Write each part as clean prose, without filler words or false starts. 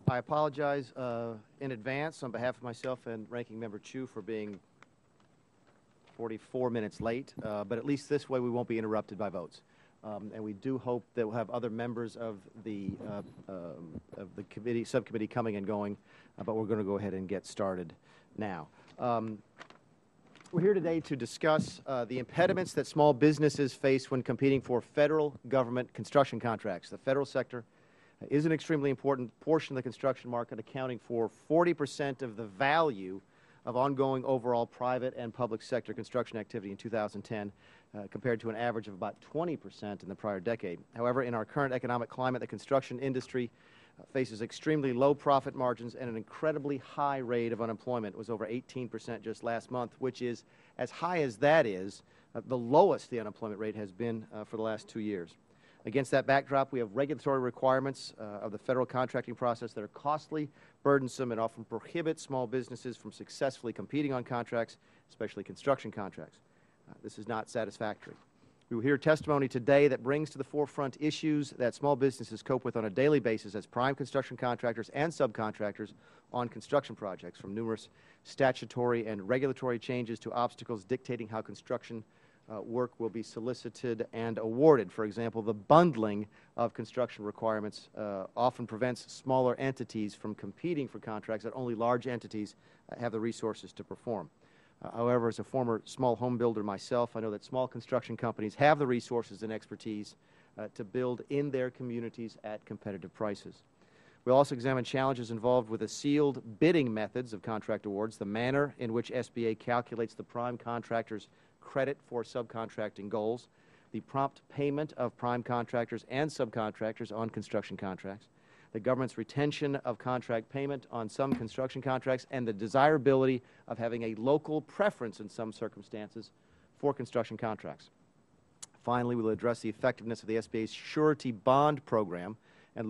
I apologize in advance on behalf of myself and Ranking Member Chu for being 44 minutes late, but at least this way we won't be interrupted by votes. And we do hope that we'll have other members of the subcommittee coming and going, but we're going to go ahead and get started now. We're here today to discuss the impediments that small businesses face when competing for federal government construction contracts. The federal sector is an extremely important portion of the construction market, accounting for 40% of the value of ongoing overall private and public sector construction activity in 2010, compared to an average of about 20% in the prior decade. However, in our current economic climate, the construction industry faces extremely low profit margins and an incredibly high rate of unemployment. It was over 18% just last month, which is, as high as that is, the lowest the unemployment rate has been for the last 2 years. Against that backdrop, we have regulatory requirements of the federal contracting process that are costly, burdensome, and often prohibit small businesses from successfully competing on contracts, especially construction contracts. This is not satisfactory. We will hear testimony today that brings to the forefront issues that small businesses cope with on a daily basis as prime construction contractors and subcontractors on construction projects, from numerous statutory and regulatory changes to obstacles dictating how construction work will be solicited and awarded. For example, the bundling of construction requirements often prevents smaller entities from competing for contracts that only large entities have the resources to perform. However, as a former small home builder myself, I know that small construction companies have the resources and expertise to build in their communities at competitive prices. We'll also examine challenges involved with the sealed bidding methods of contract awards, the manner in which SBA calculates the prime contractor's credit for subcontracting goals, the prompt payment of prime contractors and subcontractors on construction contracts, the government's retention of contract payment on some construction contracts, and the desirability of having a local preference in some circumstances for construction contracts. Finally, we will address the effectiveness of the SBA's surety bond program and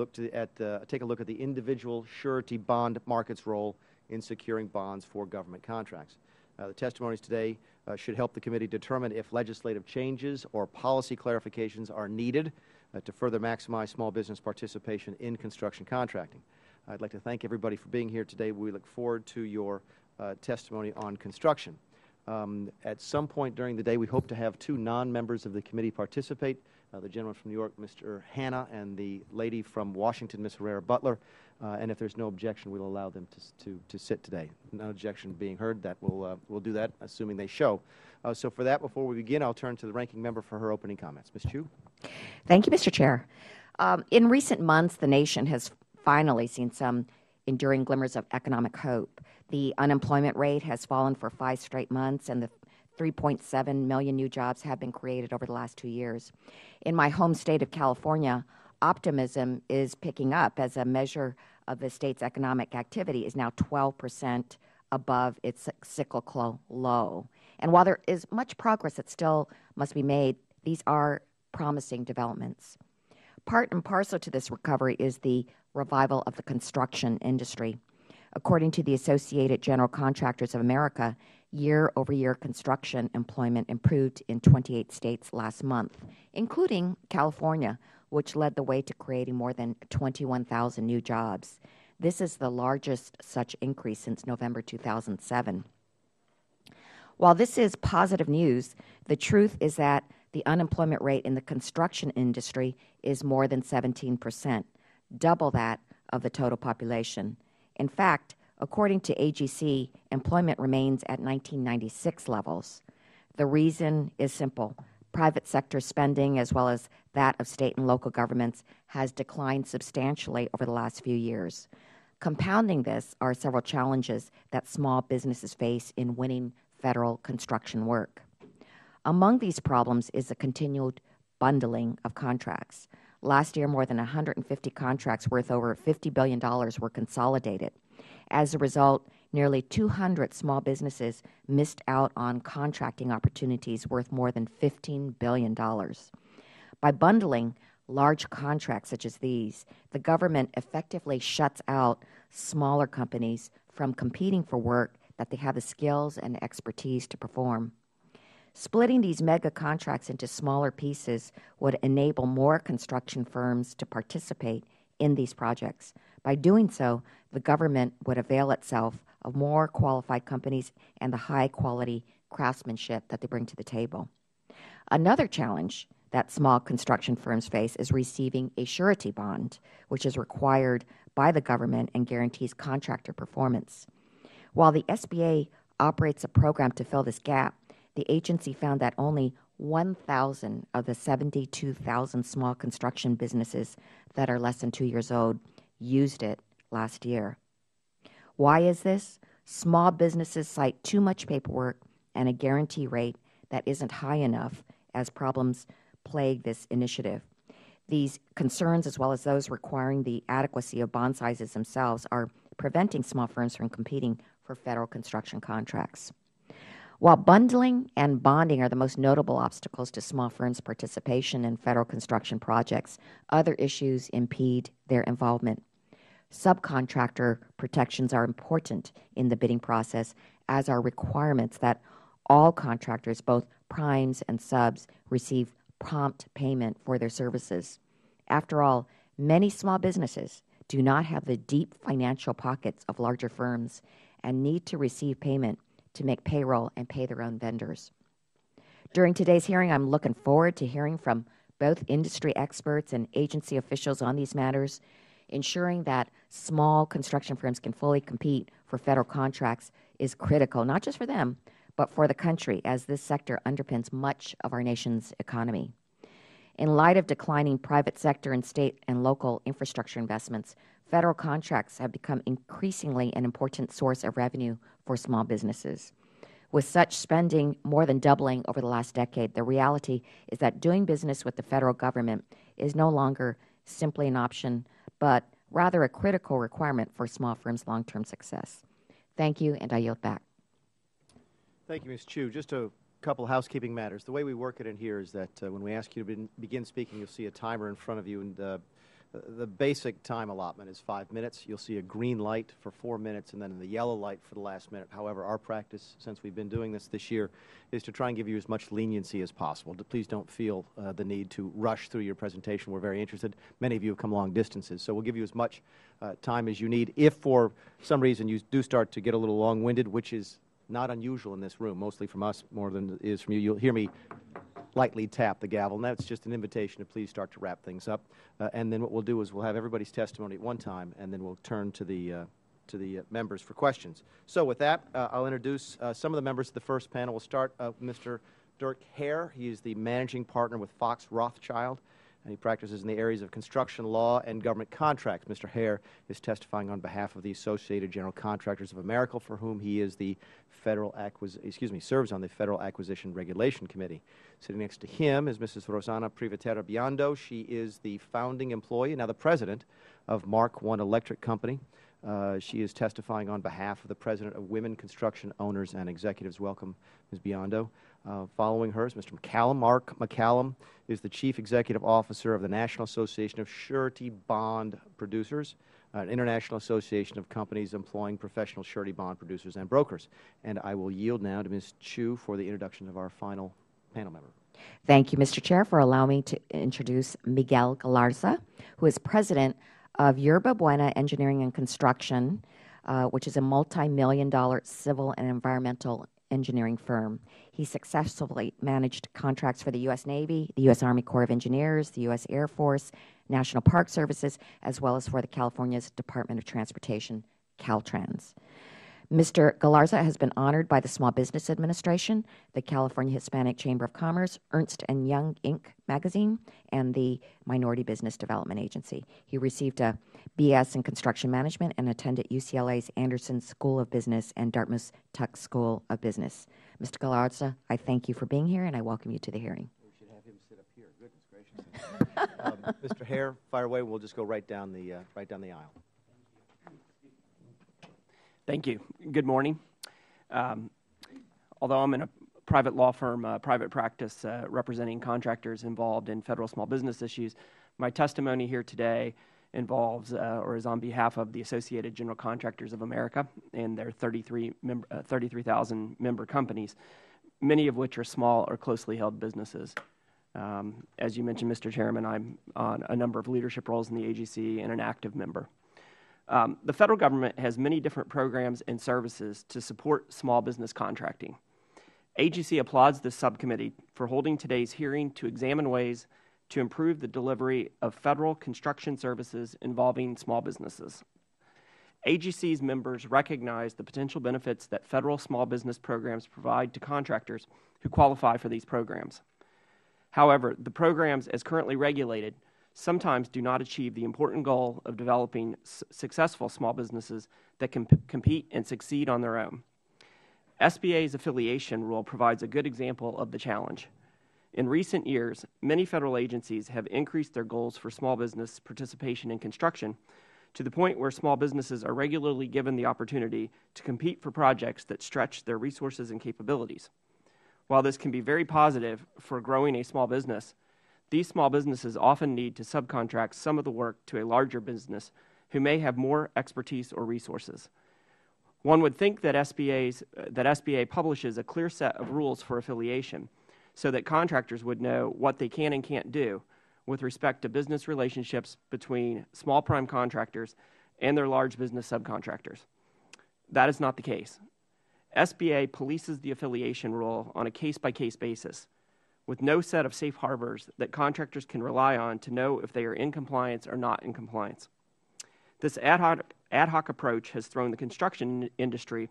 take a look at the individual surety bond market's role in securing bonds for government contracts. The testimonies today should help the committee determine if legislative changes or policy clarifications are needed to further maximize small business participation in construction contracting. I'd like to thank everybody for being here today. We look forward to your testimony on construction. At some point during the day, we hope to have 2 non-members of the committee participate, the gentleman from New York, Mr. Hanna, and the lady from Washington, Ms. Herrera Butler. And if there's no objection, we'll allow them to sit today. No objection being heard, that we'll do that, assuming they show. So for that, before we begin, I'll turn to the ranking member for her opening comments. Ms. Chu. Thank you, Mr. Chair. In recent months, the nation has finally seen some enduring glimmers of economic hope. The unemployment rate has fallen for 5 straight months, and the 3.7 million new jobs have been created over the last 2 years. In my home state of California, optimism is picking up as a measure of the state's economic activity is now 12% above its cyclical low. And while there is much progress that still must be made, these are promising developments. Part and parcel to this recovery is the revival of the construction industry. According to the Associated General Contractors of America, year-over-year construction employment improved in 28 states last month, including California, which led the way to creating more than 21,000 new jobs. This is the largest such increase since November 2007. While this is positive news, the truth is that the unemployment rate in the construction industry is more than 17%, double that of the total population. In fact, according to AGC, employment remains at 1996 levels. The reason is simple. Private sector spending, as well as that of state and local governments, has declined substantially over the last few years. Compounding this are several challenges that small businesses face in winning federal construction work. Among these problems is the continued bundling of contracts. Last year, more than 150 contracts worth over $50 billion were consolidated. As a result, nearly 200 small businesses missed out on contracting opportunities worth more than $15 billion. By bundling large contracts such as these, the government effectively shuts out smaller companies from competing for work that they have the skills and expertise to perform. Splitting these mega contracts into smaller pieces would enable more construction firms to participate in these projects. By doing so, the government would avail itself of more qualified companies and the high-quality craftsmanship that they bring to the table. Another challenge that small construction firms face is receiving a surety bond, which is required by the government and guarantees contractor performance. While the SBA operates a program to fill this gap, the agency found that only 1,000 of the 72,000 small construction businesses that are less than 2 years old used it last year. Why is this? Small businesses cite too much paperwork and a guarantee rate that isn't high enough as problems plague this initiative. These concerns, as well as those requiring the adequacy of bond sizes themselves, are preventing small firms from competing for federal construction contracts. While bundling and bonding are the most notable obstacles to small firms' participation in federal construction projects, other issues impede their involvement. Subcontractor protections are important in the bidding process, as are requirements that all contractors, both primes and subs, receive prompt payment for their services. After all, many small businesses do not have the deep financial pockets of larger firms and need to receive payment to make payroll and pay their own vendors. During today's hearing, I'm looking forward to hearing from both industry experts and agency officials on these matters. Ensuring that small construction firms can fully compete for federal contracts is critical, not just for them, but for the country, as this sector underpins much of our nation's economy. In light of declining private sector and state and local infrastructure investments, federal contracts have become increasingly an important source of revenue for small businesses. With such spending more than doubling over the last decade, the reality is that doing business with the federal government is no longer simply an option, but rather a critical requirement for small firms' long-term success. Thank you, and I yield back. Thank you, Ms. Chu. Just a couple of housekeeping matters. The way we work it in here is that when we ask you to begin speaking, you'll see a timer in front of you, and the basic time allotment is 5 minutes. You'll see a green light for 4 minutes and then the yellow light for the last minute. However, our practice, since we've been doing this year, is to try and give you as much leniency as possible. Please don't feel the need to rush through your presentation. We're very interested. Many of you have come long distances, so we'll give you as much time as you need. If for some reason you do start to get a little long-winded, which is not unusual in this room, mostly from us more than it is from you, you'll hear me lightly tap the gavel, and that's just an invitation to please start to wrap things up. And then what we'll do is we'll have everybody's testimony at one time, and then we'll turn to the members for questions. So with that, I'll introduce some of the members of the first panel. We'll start with Mr. Dirk Hare. He is the managing partner with Fox Rothschild, and he practices in the areas of construction law and government contracts. Mr. Hare is testifying on behalf of the Associated General Contractors of America, for whom he is the serves on the Federal Acquisition Regulation Committee. Sitting next to him is Mrs. Rosana Privatera Biondo. She is the founding employee, now the president, of Mark I Electric Company. She is testifying on behalf of the president of Women Construction Owners and Executives. Welcome, Ms. Biondo. Following her is Mr. McCallum. Mark McCallum is the Chief Executive Officer of the National Association of Surety Bond Producers, an international association of companies employing professional surety bond producers and brokers. And I will yield now to Ms. Chu for the introduction of our final panel member. Thank you, Mr. Chair, for allowing me to introduce Miguel Galarza, who is president of Yerba Buena Engineering and Construction, which is a multi-million-dollar civil and environmental engineering firm. He successfully managed contracts for the U.S. Navy, the U.S. Army Corps of Engineers, the U.S. Air Force, National Park Services, as well as for the California's Department of Transportation, Caltrans. Mr. Galarza has been honored by the Small Business Administration, the California Hispanic Chamber of Commerce, Ernst & Young Inc. magazine, and the Minority Business Development Agency. He received a B.S. in Construction Management and attended UCLA's Anderson School of Business and Dartmouth's Tuck School of Business. Mr. Galarza, I thank you for being here, and I welcome you to the hearing. We should have him sit up here. Goodness gracious. Mr. Hare, fire away. We'll just go right down the aisle. Thank you. Good morning. Although I'm in a private law firm, private practice representing contractors involved in federal small business issues, my testimony here today involves or is on behalf of the Associated General Contractors of America and their 33,000 member companies, many of which are small or closely held businesses. As you mentioned, Mr. Chairman, I'm on a number of leadership roles in the AGC and an active member. The federal government has many different programs and services to support small business contracting. AGC applauds this subcommittee for holding today's hearing to examine ways to improve the delivery of federal construction services involving small businesses. AGC's members recognize the potential benefits that federal small business programs provide to contractors who qualify for these programs. However, the programs as currently regulated sometimes do not achieve the important goal of developing successful small businesses that can compete and succeed on their own. SBA's affiliation rule provides a good example of the challenge. In recent years, many federal agencies have increased their goals for small business participation in construction to the point where small businesses are regularly given the opportunity to compete for projects that stretch their resources and capabilities. While this can be very positive for growing a small business, these small businesses often need to subcontract some of the work to a larger business who may have more expertise or resources. One would think that SBA publishes a clear set of rules for affiliation so that contractors would know what they can and can't do with respect to business relationships between small prime contractors and their large business subcontractors. That is not the case. SBA polices the affiliation rule on a case-by-case basis, with no set of safe harbors that contractors can rely on to know if they are in compliance or not in compliance. This ad hoc approach has thrown the construction industry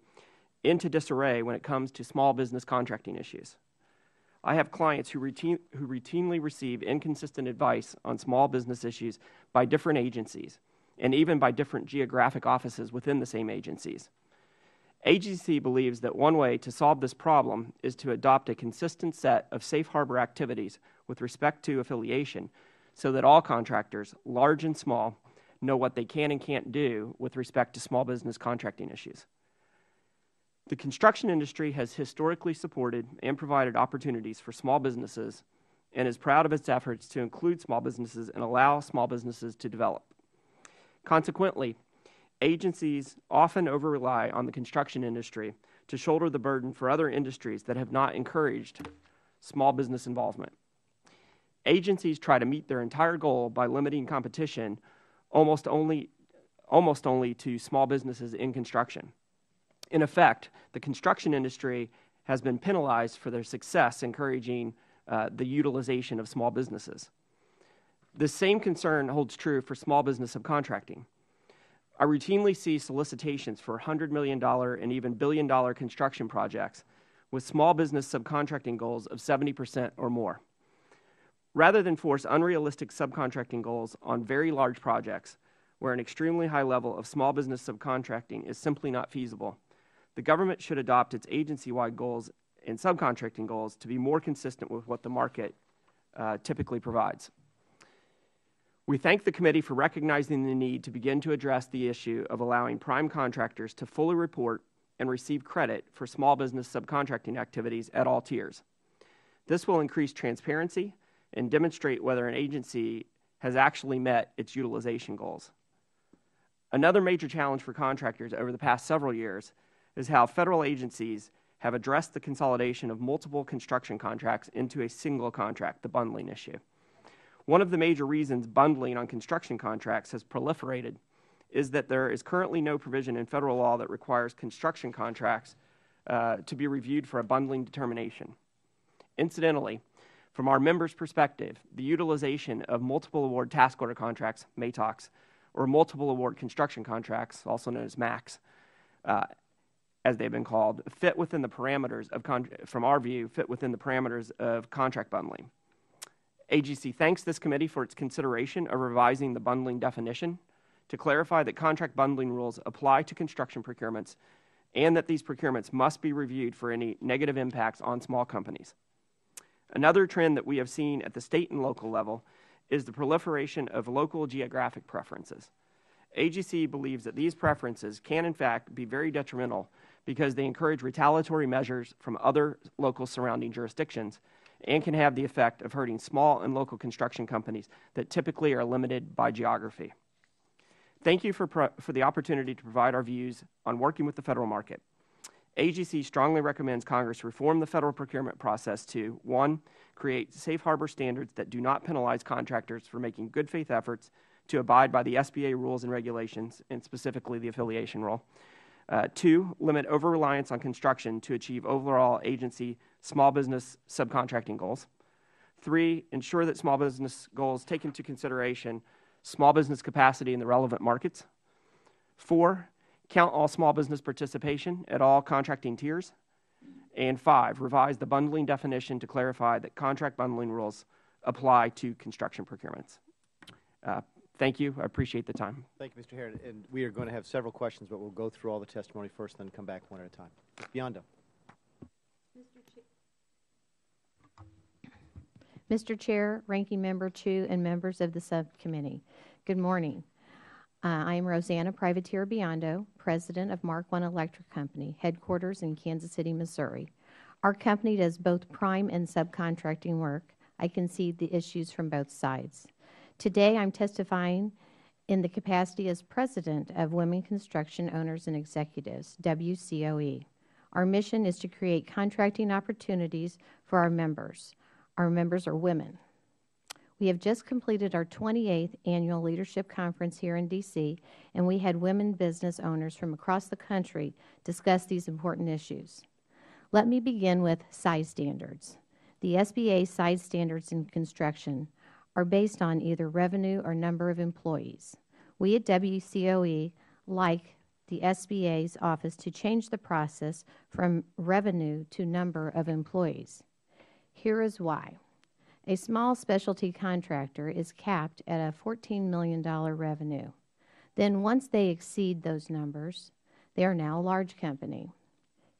into disarray when it comes to small business contracting issues. I have clients who routinely receive inconsistent advice on small business issues by different agencies, and even by different geographic offices within the same agencies. AGC believes that one way to solve this problem is to adopt a consistent set of safe harbor activities with respect to affiliation so that all contractors, large and small, know what they can and can't do with respect to small business contracting issues. The construction industry has historically supported and provided opportunities for small businesses and is proud of its efforts to include small businesses and allow small businesses to develop. Consequently, agencies often over-rely on the construction industry to shoulder the burden for other industries that have not encouraged small business involvement. Agencies try to meet their entire goal by limiting competition almost only to small businesses in construction. In effect, the construction industry has been penalized for their success encouraging the utilization of small businesses. This same concern holds true for small business subcontracting. I routinely see solicitations for $100 million and even billion-dollar construction projects with small business subcontracting goals of 70% or more. Rather than force unrealistic subcontracting goals on very large projects where an extremely high level of small business subcontracting is simply not feasible, the government should adopt its agency-wide goals and subcontracting goals to be more consistent with what the market typically provides. We thank the committee for recognizing the need to begin to address the issue of allowing prime contractors to fully report and receive credit for small business subcontracting activities at all tiers. This will increase transparency and demonstrate whether an agency has actually met its utilization goals. Another major challenge for contractors over the past several years is how federal agencies have addressed the consolidation of multiple construction contracts into a single contract, the bundling issue. One of the major reasons bundling on construction contracts has proliferated is that there is currently no provision in federal law that requires construction contracts to be reviewed for a bundling determination. Incidentally, from our members' perspective, the utilization of multiple award task order contracts, MATOCs, or multiple award construction contracts, also known as MACs, as they've been called, fit within the parameters of, from our view, fit within the parameters of contract bundling. AGC thanks this committee for its consideration of revising the bundling definition to clarify that contract bundling rules apply to construction procurements and that these procurements must be reviewed for any negative impacts on small companies. Another trend that we have seen at the state and local level is the proliferation of local geographic preferences. AGC believes that these preferences can, in fact, be very detrimental because they encourage retaliatory measures from other local surrounding jurisdictions and can have the effect of hurting small and local construction companies that typically are limited by geography. Thank you for the opportunity to provide our views on working with the federal market. AGC strongly recommends Congress reform the federal procurement process to, 1, create safe harbor standards that do not penalize contractors for making good faith efforts to abide by the SBA rules and regulations, and specifically the affiliation rule. 2, limit over-reliance on construction to achieve overall agency small business subcontracting goals. 3, ensure that small business goals take into consideration small business capacity in the relevant markets. 4, count all small business participation at all contracting tiers. And 5, revise the bundling definition to clarify that contract bundling rules apply to construction procurements. Thank you. I appreciate the time. Thank you, Mr. Herod. And we are going to have several questions, but we'll go through all the testimony first, then come back one at a time. Ms. Biondo. Mr. Chair, Ranking Member Chu, and members of the subcommittee, good morning. I am Rosanna Privateer Biondo, President of Mark I Electric Company, headquarters in Kansas City, Missouri. Our company does both prime and subcontracting work. I concede the issues from both sides. Today, I'm testifying in the capacity as President of Women Construction Owners and Executives, WCOE. Our mission is to create contracting opportunities for our members. Our members are women. We have just completed our 28th annual leadership conference here in D.C., and we had women business owners from across the country discuss these important issues. Let me begin with size standards. The SBA size standards in construction are based on either revenue or number of employees. We at WCOE like the SBA's office to change the process from revenue to number of employees. Here is why. A small specialty contractor is capped at a $14 million revenue. Then once they exceed those numbers, they are now a large company.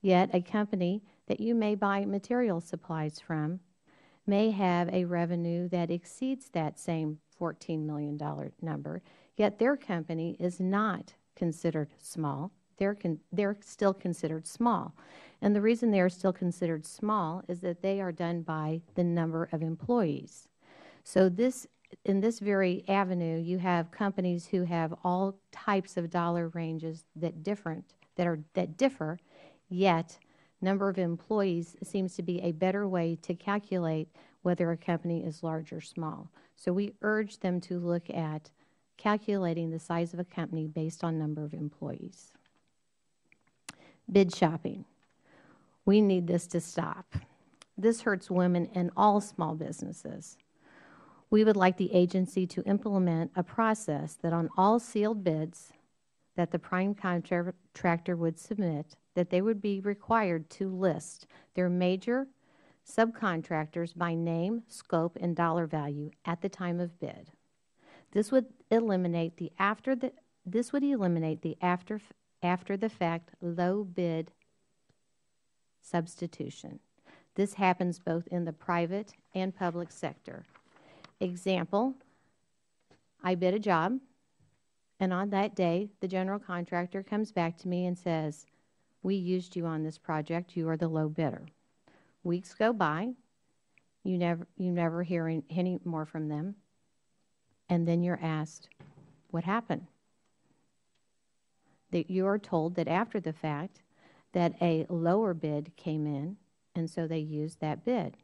Yet a company that you may buy material supplies from may have a revenue that exceeds that same $14 million number, yet their company is not considered small. They're still considered small. And the reason they are still considered small is that they are done by the number of employees. So in this very avenue, you have companies who have all types of dollar ranges that differ, yet number of employees seems to be a better way to calculate whether a company is large or small. So we urge them to look at calculating the size of a company based on number of employees. Bid shopping. We need this to stop. This hurts women in all small businesses. We would like the agency to implement a process that on all sealed bids that the prime contractor would submit, that they would be required to list their major subcontractors by name, scope, and dollar value at the time of bid. This would eliminate the after the fact low bid substitution. This happens both in the private and public sector. Example, I bid a job, and on that day, the general contractor comes back to me and says, we used you on this project, you are the low bidder. Weeks go by, you never hear any more from them, and then you're asked, what happened? That you are told that after the fact that a lower bid came in, and so they used that bid.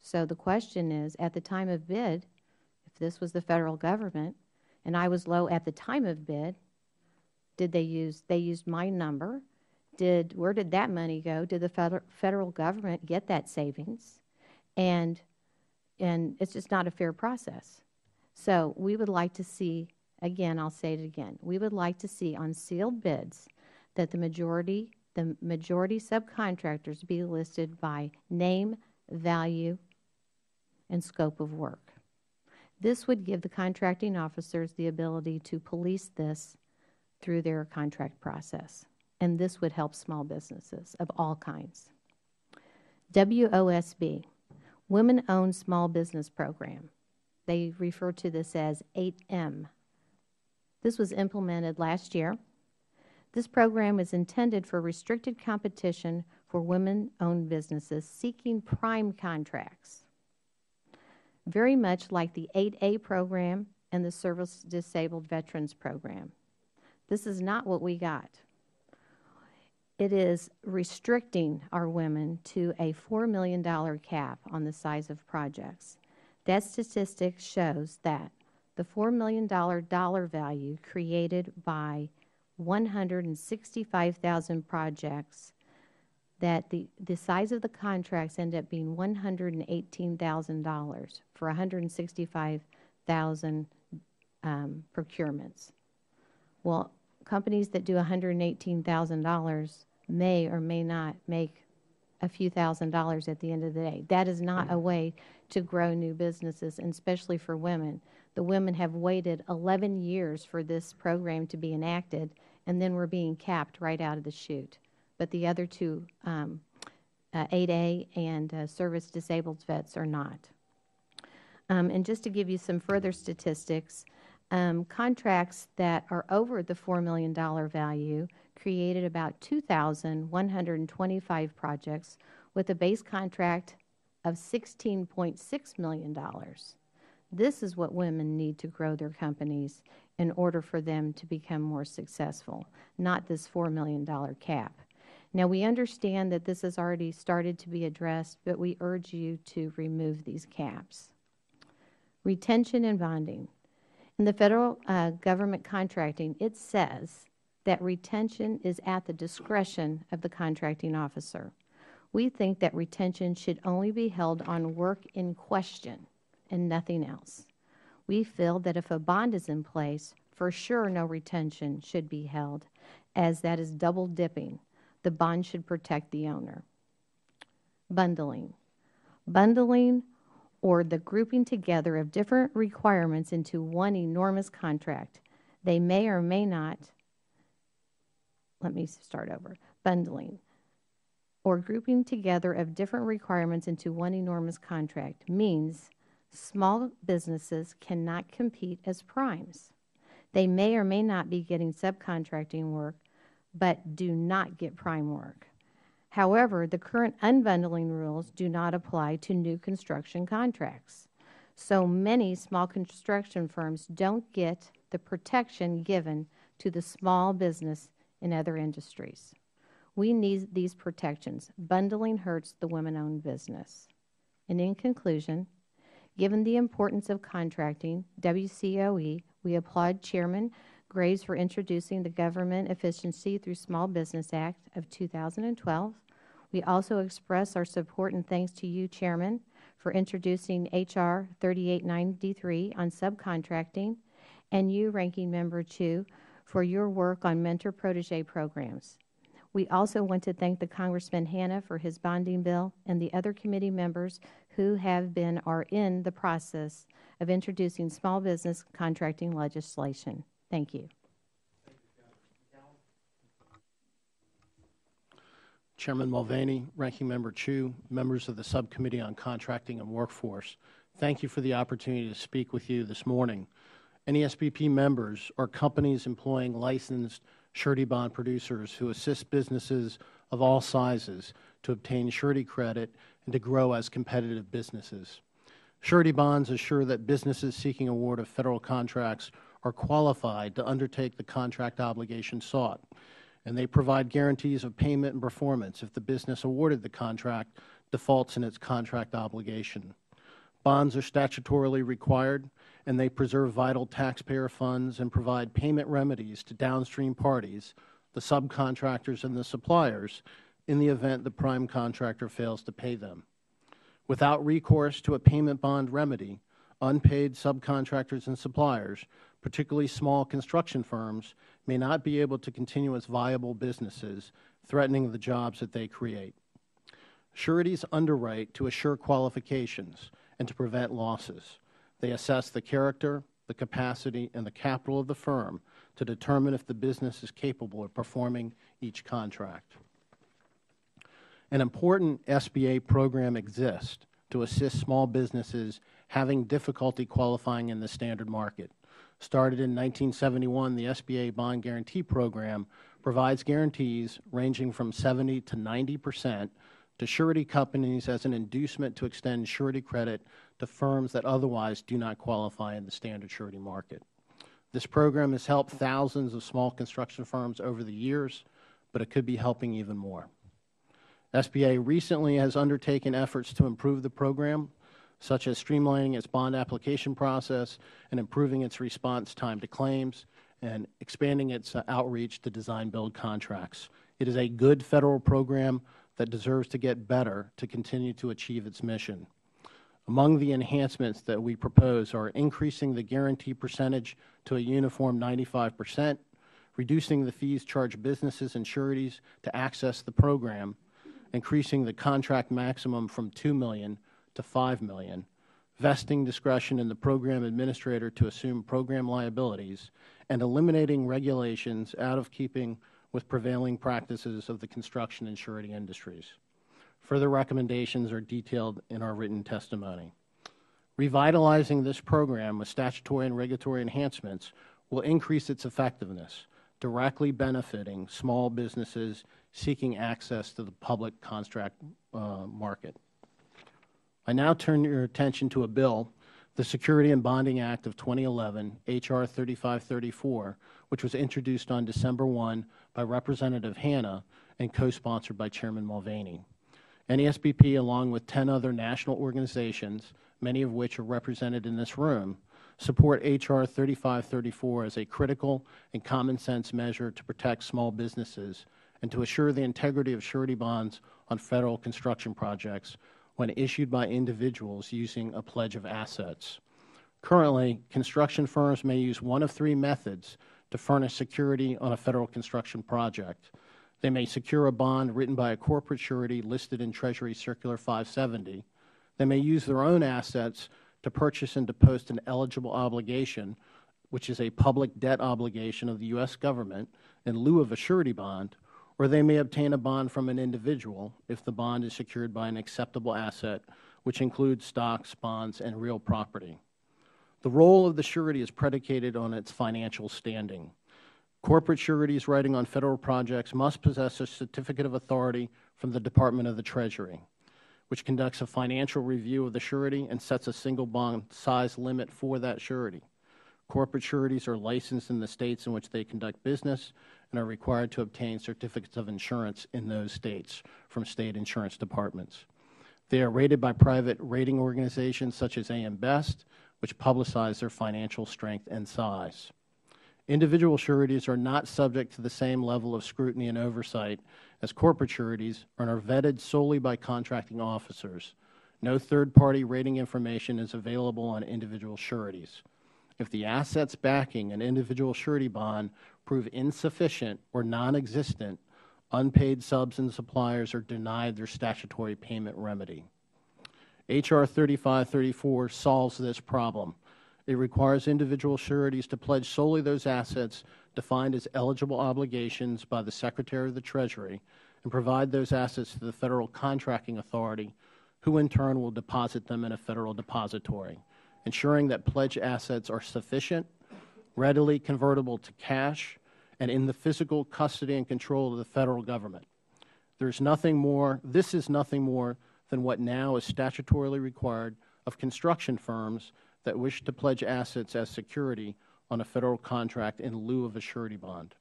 So the question is, at the time of bid, if this was the federal government, and I was low at the time of bid, they used my number? Where did that money go? Did the federal government get that savings? And it's just not a fair process. So we would like to see, again, I'll say it again, we would like to see on sealed bids that the majority subcontractors be listed by name, value, and scope of work. This would give the contracting officers the ability to police this through their contract process, and this would help small businesses of all kinds. WOSB, Women-Owned Small Business Program. They refer to this as 8M. This was implemented last year. This program is intended for restricted competition for women-owned businesses seeking prime contracts, very much like the 8A program and the Service Disabled Veterans Program. This is not what we got. It is restricting our women to a $4 million cap on the size of projects. That statistic shows that the $4 million dollar value created by 165,000 projects, that the size of the contracts end up being $118,000 for 165,000 procurements. Well, companies that do $118,000 may or may not make a few $1,000s at the end of the day. That is not a way to grow new businesses, and especially for women. The women have waited 11 years for this program to be enacted, and then we're being capped right out of the chute. But the other two, 8A and service disabled vets, are not. And just to give you some further statistics, contracts that are over the $4 million value created about 2,125 projects with a base contract of $16.6 million. This is what women need to grow their companies in order for them to become more successful, not this $4 million cap. Now, we understand that this has already started to be addressed, but we urge you to remove these caps. Retention and bonding. In the federal government contracting, it says that retention is at the discretion of the contracting officer. We think that retention should only be held on work in question and nothing else. We feel that if a bond is in place, for sure no retention should be held, as that is double dipping. The bond should protect the owner. Bundling. Bundling, or the grouping together of different requirements into one enormous contract. They may or may not, let me start over. Bundling, or grouping together of different requirements into one enormous contract, means small businesses cannot compete as primes. They may or may not be getting subcontracting work, but do not get prime work. However, the current unbundling rules do not apply to new construction contracts. So many small construction firms don't get the protection given to the small business in other industries. We need these protections. Bundling hurts the women-owned business. And in conclusion, given the importance of contracting, WCOE, we applaud Chairman Graves for introducing the Government Efficiency Through Small Business Act of 2012. We also express our support and thanks to you, Chairman, for introducing H.R. 3893 on subcontracting, and you, Ranking Member Chu, for your work on mentor-protege programs. We also want to thank the Congressman Hanna for his bonding bill and the other committee members who have been or in the process of introducing small business contracting legislation. Thank you. Chairman Mulvaney, Ranking Member Chu, members of the Subcommittee on Contracting and Workforce, thank you for the opportunity to speak with you this morning. NESBP members are companies employing licensed surety bond producers who assist businesses of all sizes to obtain surety credit and to grow as competitive businesses. Surety bonds assure that businesses seeking award of federal contracts are qualified to undertake the contract obligation sought, and they provide guarantees of payment and performance if the business awarded the contract defaults in its contract obligation. Bonds are statutorily required, and they preserve vital taxpayer funds and provide payment remedies to downstream parties, the subcontractors and the suppliers, in the event the prime contractor fails to pay them. Without recourse to a payment bond remedy, unpaid subcontractors and suppliers, particularly small construction firms, may not be able to continue as viable businesses, threatening the jobs that they create. Sureties underwrite to assure qualifications and to prevent losses. They assess the character, the capacity, and the capital of the firm to determine if the business is capable of performing each contract. An important SBA program exists to assist small businesses having difficulty qualifying in the standard market. Started in 1971, the SBA Bond Guarantee Program provides guarantees ranging from 70 to 90% to surety companies as an inducement to extend surety credit to firms that otherwise do not qualify in the standard surety market. This program has helped thousands of small construction firms over the years, but it could be helping even more. SBA recently has undertaken efforts to improve the program, such as streamlining its bond application process and improving its response time to claims and expanding its outreach to design-build contracts. It is a good Federal program that deserves to get better to continue to achieve its mission. Among the enhancements that we propose are increasing the guarantee percentage to a uniform 95%, reducing the fees charged businesses and sureties to access the program, increasing the contract maximum from $2 million to $5 million, vesting discretion in the program administrator to assume program liabilities, and eliminating regulations out of keeping with prevailing practices of the construction and surety industries. Further recommendations are detailed in our written testimony. Revitalizing this program with statutory and regulatory enhancements will increase its effectiveness, directly benefiting small businesses seeking access to the public contract market. I now turn your attention to a bill, the Security and Bonding Act of 2011, H.R. 3534, which was introduced on December 1 by Representative Hanna and co-sponsored by Chairman Mulvaney. NASBP, along with 10 other national organizations, many of which are represented in this room, support H.R. 3534 as a critical and common-sense measure to protect small businesses and to assure the integrity of surety bonds on Federal construction projects when issued by individuals using a pledge of assets. Currently, construction firms may use one of three methods to furnish security on a Federal construction project. They may secure a bond written by a corporate surety listed in Treasury Circular 570. They may use their own assets to purchase and to post an eligible obligation, which is a public debt obligation of the U.S. government, in lieu of a surety bond, or they may obtain a bond from an individual if the bond is secured by an acceptable asset, which includes stocks, bonds, and real property. The role of the surety is predicated on its financial standing. Corporate sureties writing on Federal projects must possess a certificate of authority from the Department of the Treasury, which conducts a financial review of the surety and sets a single bond size limit for that surety. Corporate sureties are licensed in the states in which they conduct business and are required to obtain certificates of insurance in those states from state insurance departments. They are rated by private rating organizations such as AM Best, which publicize their financial strength and size. Individual sureties are not subject to the same level of scrutiny and oversight as corporate sureties and are vetted solely by contracting officers. No third-party rating information is available on individual sureties. If the assets backing an individual surety bond prove insufficient or non-existent, unpaid subs and suppliers are denied their statutory payment remedy. H.R. 3534 solves this problem. It requires individual sureties to pledge solely those assets defined as eligible obligations by the Secretary of the Treasury and provide those assets to the Federal Contracting Authority, who in turn will deposit them in a Federal depository, ensuring that pledged assets are sufficient, readily convertible to cash, and in the physical custody and control of the Federal Government. This is nothing more than what now is statutorily required of construction firms that wish to pledge assets as security on a Federal contract in lieu of a surety bond.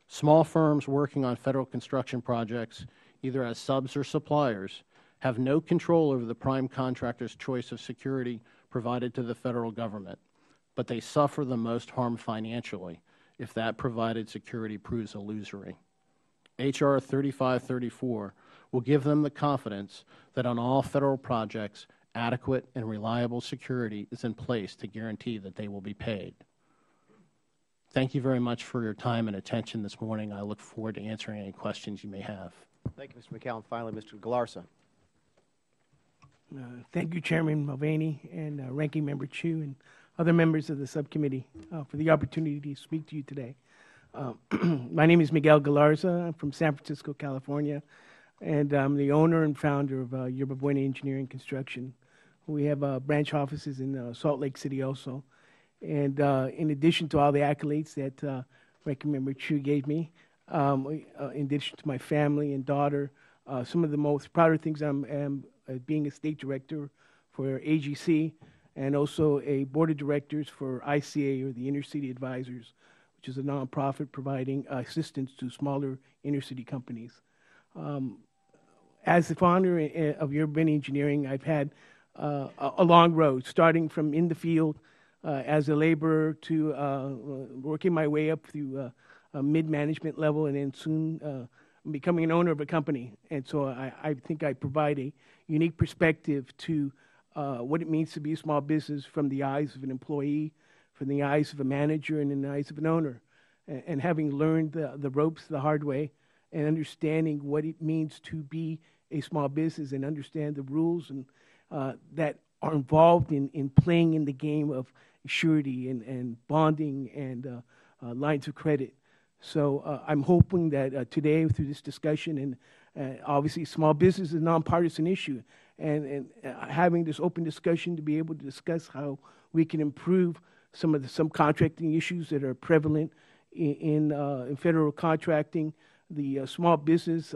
Small firms working on Federal construction projects, either as subs or suppliers, have no control over the prime contractor's choice of security provided to the Federal Government, but they suffer the most harm financially if that provided security proves illusory. H.R. 3534 will give them the confidence that on all Federal projects, adequate and reliable security is in place to guarantee that they will be paid. Thank you very much for your time and attention this morning. I look forward to answering any questions you may have. Thank you, Mr. McCallum. Finally, Mr. Galarza. Thank you, Chairman Mulvaney and Ranking Member Chu and other members of the subcommittee for the opportunity to speak to you today. My name is Miguel Galarza. I'm from San Francisco, California, and I'm the owner and founder of Yerba Buena Engineering Construction. We have branch offices in Salt Lake City also. And in addition to all the accolades that Ranking Member Chu gave me, in addition to my family and daughter, some of the most prouder things am being a state director for AGC and also a board of directors for ICA, or the Inner City Advisors, which is a nonprofit providing assistance to smaller inner city companies. As the founder of Yerba Buena Engineering, I've had a long road, starting from in the field as a laborer to working my way up through a mid-management level, and then soon becoming an owner of a company. And so I think I provide a unique perspective to what it means to be a small business from the eyes of an employee, from the eyes of a manager, and in the eyes of an owner. And having learned the ropes the hard way and understanding what it means to be a small business and understand the rules and that are involved in playing in the game of surety and bonding and lines of credit. So I'm hoping that today, through this discussion, and obviously small business is a nonpartisan issue, and having this open discussion to be able to discuss how we can improve some of the subcontracting issues that are prevalent in federal contracting, the small business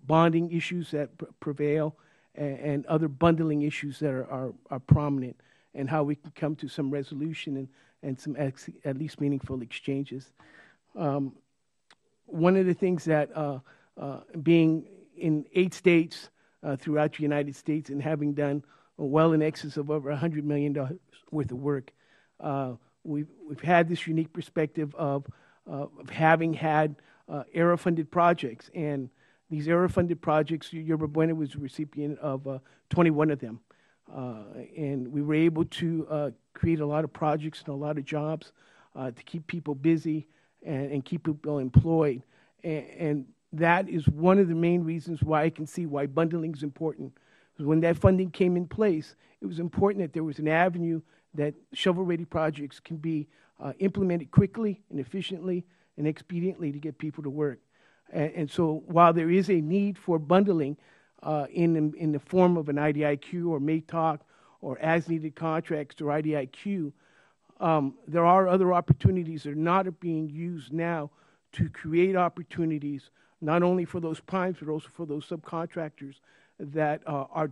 bonding issues that prevail, and other bundling issues that are prominent, and how we can come to some resolution and some at least meaningful exchanges. One of the things that being in 8 states throughout the United States and having done well in excess of over $100 million worth of work, we've had this unique perspective of having had ERA-funded projects. And these ERA-funded projects, Yerba Buena was a recipient of 21 of them. And we were able to create a lot of projects and a lot of jobs to keep people busy and keep people employed. And that is one of the main reasons why I can see why bundling is important. Because when that funding came in place, it was important that there was an avenue that shovel-ready projects can be implemented quickly and efficiently and expediently to get people to work. And so while there is a need for bundling in the form of an IDIQ or MATOC or as-needed contracts or IDIQ, there are other opportunities that are not being used now to create opportunities not only for those primes but also for those subcontractors that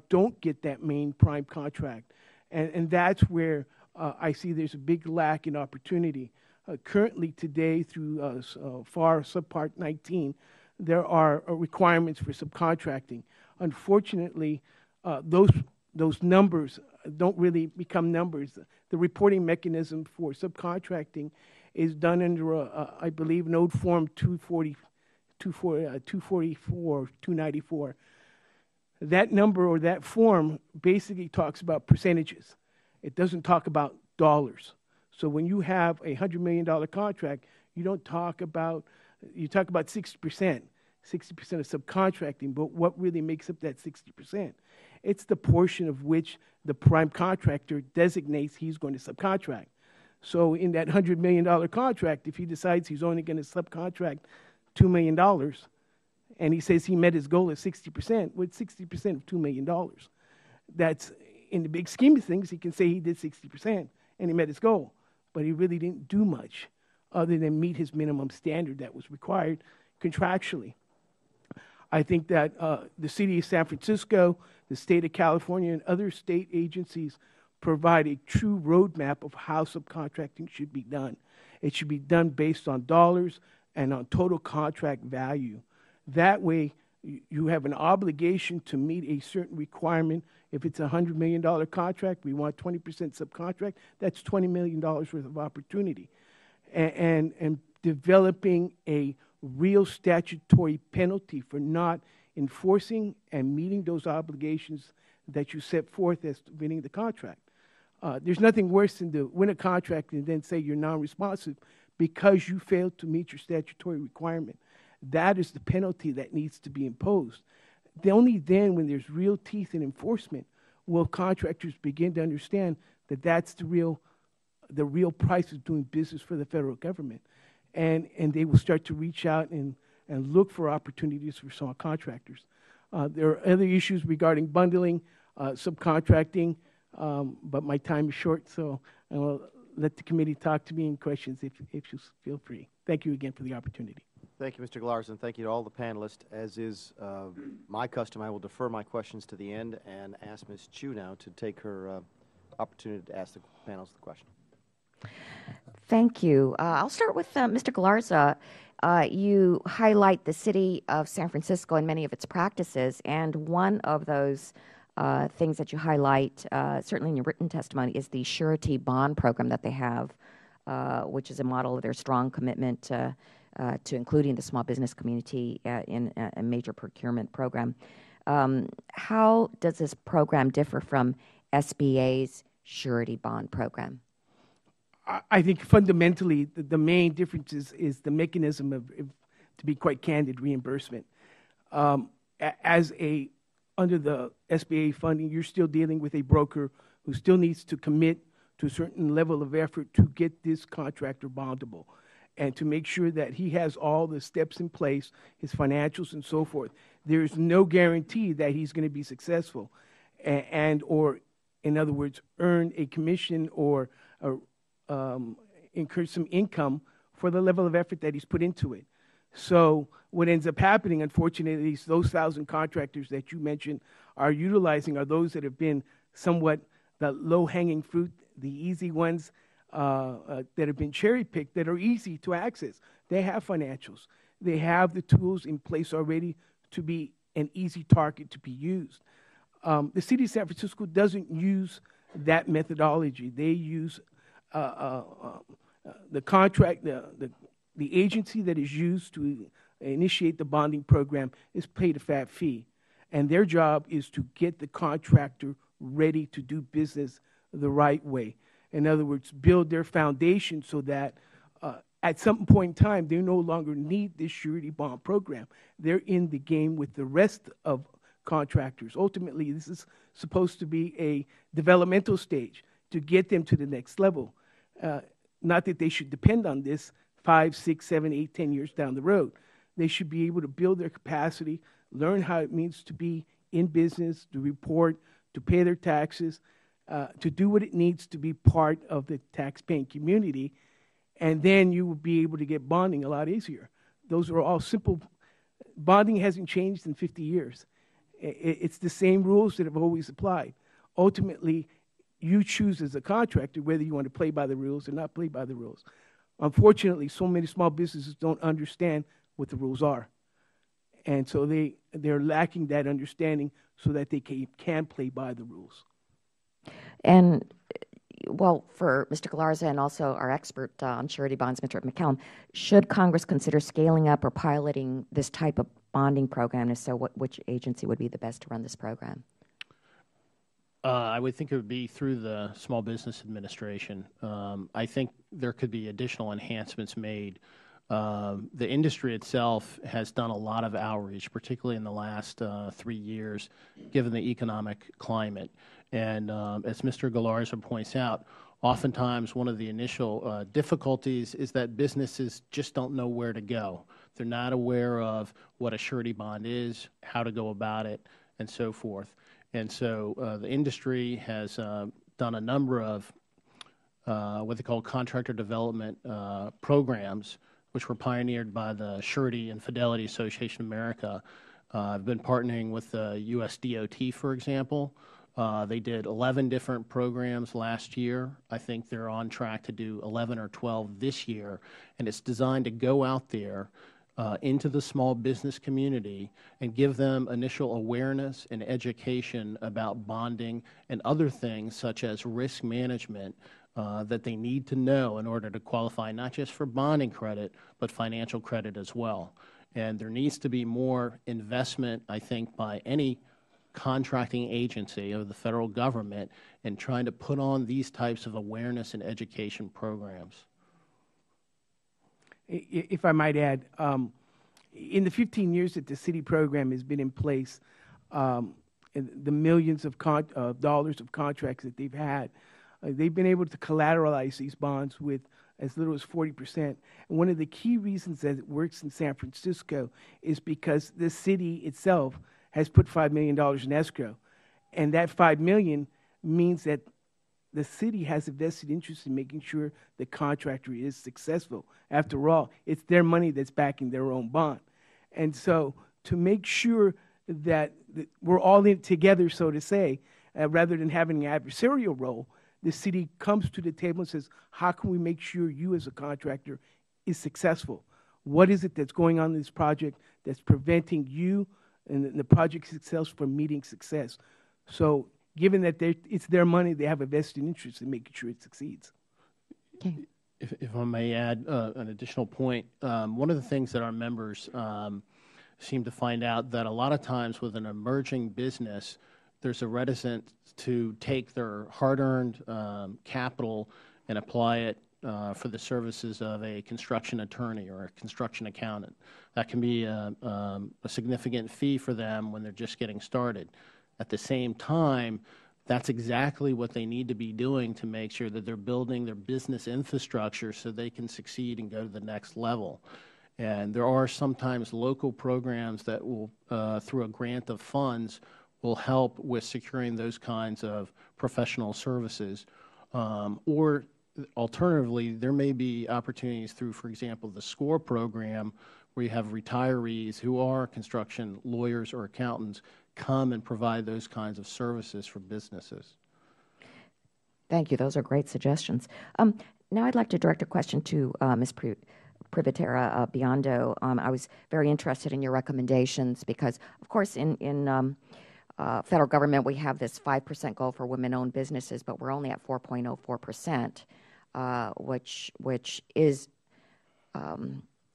don't get that main prime contract. And that's where I see there's a big lack in opportunity. Currently today through FAR Subpart 19, there are requirements for subcontracting. Unfortunately, those numbers don't really become numbers. The reporting mechanism for subcontracting is done under, I believe, Node Form 244, 294. That number or that form basically talks about percentages. It doesn't talk about dollars. So when you have a $100 million contract, you talk about 60%. 60% of subcontracting, but what really makes up that 60%? It's the portion of which the prime contractor designates he's going to subcontract. So in that $100 million contract, if he decides he's only going to subcontract $2 million, and he says he met his goal at 60%, what's 60% of $2 million? That's, in the big scheme of things, he can say he did 60% and he met his goal, but he really didn't do much other than meet his minimum standard that was required contractually. I think that the city of San Francisco, the state of California, and other state agencies provide a true roadmap of how subcontracting should be done. It should be done based on dollars and on total contract value. That way, you have an obligation to meet a certain requirement. If it's a $100 million contract, we want 20% subcontract, that's $20 million worth of opportunity. And developing a real statutory penalty for not enforcing and meeting those obligations that you set forth as winning the contract. There's nothing worse than to win a contract and then say you're non-responsive because you failed to meet your statutory requirement. That is the penalty that needs to be imposed. Only then, when there's real teeth in enforcement, will contractors begin to understand that that's the real price of doing business for the federal government. And they will start to reach out and look for opportunities for small contractors. There are other issues regarding bundling, subcontracting, but my time is short, so I will let the committee talk to me in questions if you feel free. Thank you again for the opportunity. Thank you, Mr. Galarza, and thank you to all the panelists. As is my custom, I will defer my questions to the end and ask Ms. Chu now to take her opportunity to ask the panelists the question. Thank you. I'll start with Mr. Galarza. You highlight the city of San Francisco and many of its practices, and one of those things that you highlight, certainly in your written testimony, is the surety bond program that they have, which is a model of their strong commitment to including the small business community in a major procurement program. How does this program differ from SBA's surety bond program? I think fundamentally the main difference is the mechanism of, to be quite candid, reimbursement. Under the SBA funding, you're still dealing with a broker who still needs to commit to a certain level of effort to get this contractor bondable and to make sure that he has all the steps in place, his financials and so forth. There's no guarantee that he's going to be successful or, in other words, earn a commission or incur some income for the level of effort that he's put into it. So what ends up happening, unfortunately, is those 1,000 contractors that you mentioned are those that have been somewhat the low-hanging fruit, the easy ones that have been cherry-picked that are easy to access. They have financials. They have the tools in place already to be an easy target to be used. The city of San Francisco doesn't use that methodology. They use the contract, the agency that is used to initiate the bonding program is paid a fat fee. And their job is to get the contractor ready to do business the right way. In other words, build their foundation so that at some point in time, they no longer need this surety bond program. They're in the game with the rest of contractors. Ultimately, this is supposed to be a developmental stage to get them to the next level. Not that they should depend on this 5, 6, 7, 8, 10 years down the road. They should be able to build their capacity, learn how it means to be in business, to report, to pay their taxes, to do what it needs to be part of the tax-paying community, and then you will be able to get bonding a lot easier. Those are all simple. Bonding hasn't changed in 50 years. It's the same rules that have always applied. Ultimately, you choose as a contractor whether you want to play by the rules or not play by the rules. Unfortunately, so many small businesses don't understand what the rules are. And so they're lacking that understanding so that they can play by the rules. And, well, for Mr. Galarza and also our expert on surety bonds, Mr. McCallum, should Congress consider scaling up or piloting this type of bonding program? If so, which agency would be the best to run this program? I would think it would be through the Small Business Administration. I think there could be additional enhancements made. The industry itself has done a lot of outreach, particularly in the last 3 years, given the economic climate. And as Mr. Galarza points out, oftentimes one of the initial difficulties is that businesses just don't know where to go. They're not aware of what a surety bond is, how to go about it, and so forth. And so the industry has done a number of what they call contractor development programs, which were pioneered by the Surety and Fidelity Association of America. I've been partnering with the U.S. DOT, for example. They did 11 different programs last year. I think they're on track to do 11 or 12 this year. And it's designed to go out there into the small business community and give them initial awareness and education about bonding and other things such as risk management that they need to know in order to qualify not just for bonding credit, but financial credit as well. And there needs to be more investment, I think, by any contracting agency of the federal government in trying to put on these types of awareness and education programs. If I might add, in the 15 years that the city program has been in place, and the millions of dollars of contracts that they've had, they've been able to collateralize these bonds with as little as 40%. And one of the key reasons that it works in San Francisco is because the city itself has put $5 million in escrow. And that $5 million means that the city has a vested interest in making sure the contractor is successful. After all, it's their money that's backing their own bond. And so to make sure that we're all in together, so to say, rather than having an adversarial role, the city comes to the table and says, how can we make sure you as a contractor is successful? What is it that's going on in this project that's preventing you and the project success from meeting success? So given that it's their money, they have a vested interest in making sure it succeeds. Okay. If I may add an additional point, one of the things that our members seem to find out that a lot of times with an emerging business, there's a reticence to take their hard-earned capital and apply it for the services of a construction attorney or a construction accountant. That can be a significant fee for them when they're just getting started. At the same time, that's exactly what they need to be doing to make sure that they're building their business infrastructure so they can succeed and go to the next level. And there are sometimes local programs that will, through a grant of funds, will help with securing those kinds of professional services. Or alternatively, there may be opportunities through, for example, the SCORE program, where you have retirees who are construction lawyers or accountants come and provide those kinds of services for businesses. Thank you. Those are great suggestions. Now I'd like to direct a question to Ms. Privatera Biondo. I was very interested in your recommendations because, of course, in federal government, we have this 5% goal for women-owned businesses, but we're only at 4.04%, which is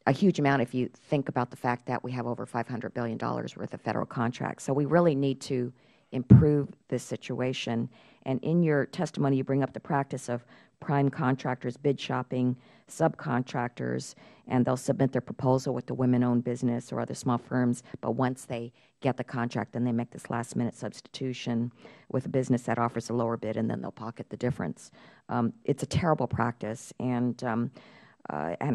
a huge amount if you think about the fact that we have over $500 billion worth of federal contracts. So we really need to improve this situation. And in your testimony, you bring up the practice of prime contractors bid shopping subcontractors, and they'll submit their proposal with the women-owned business or other small firms, but once they get the contract, then they make this last-minute substitution with a business that offers a lower bid, and then they'll pocket the difference. It's a terrible practice and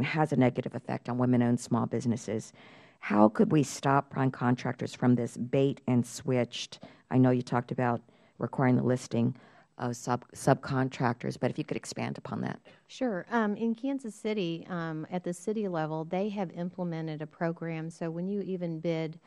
has a negative effect on women-owned small businesses. How could we stop prime contractors from this bait and switched? I know you talked about requiring the listing of subcontractors, but if you could expand upon that. Sure. In Kansas City, at the city level, they have implemented a program. So when you even bid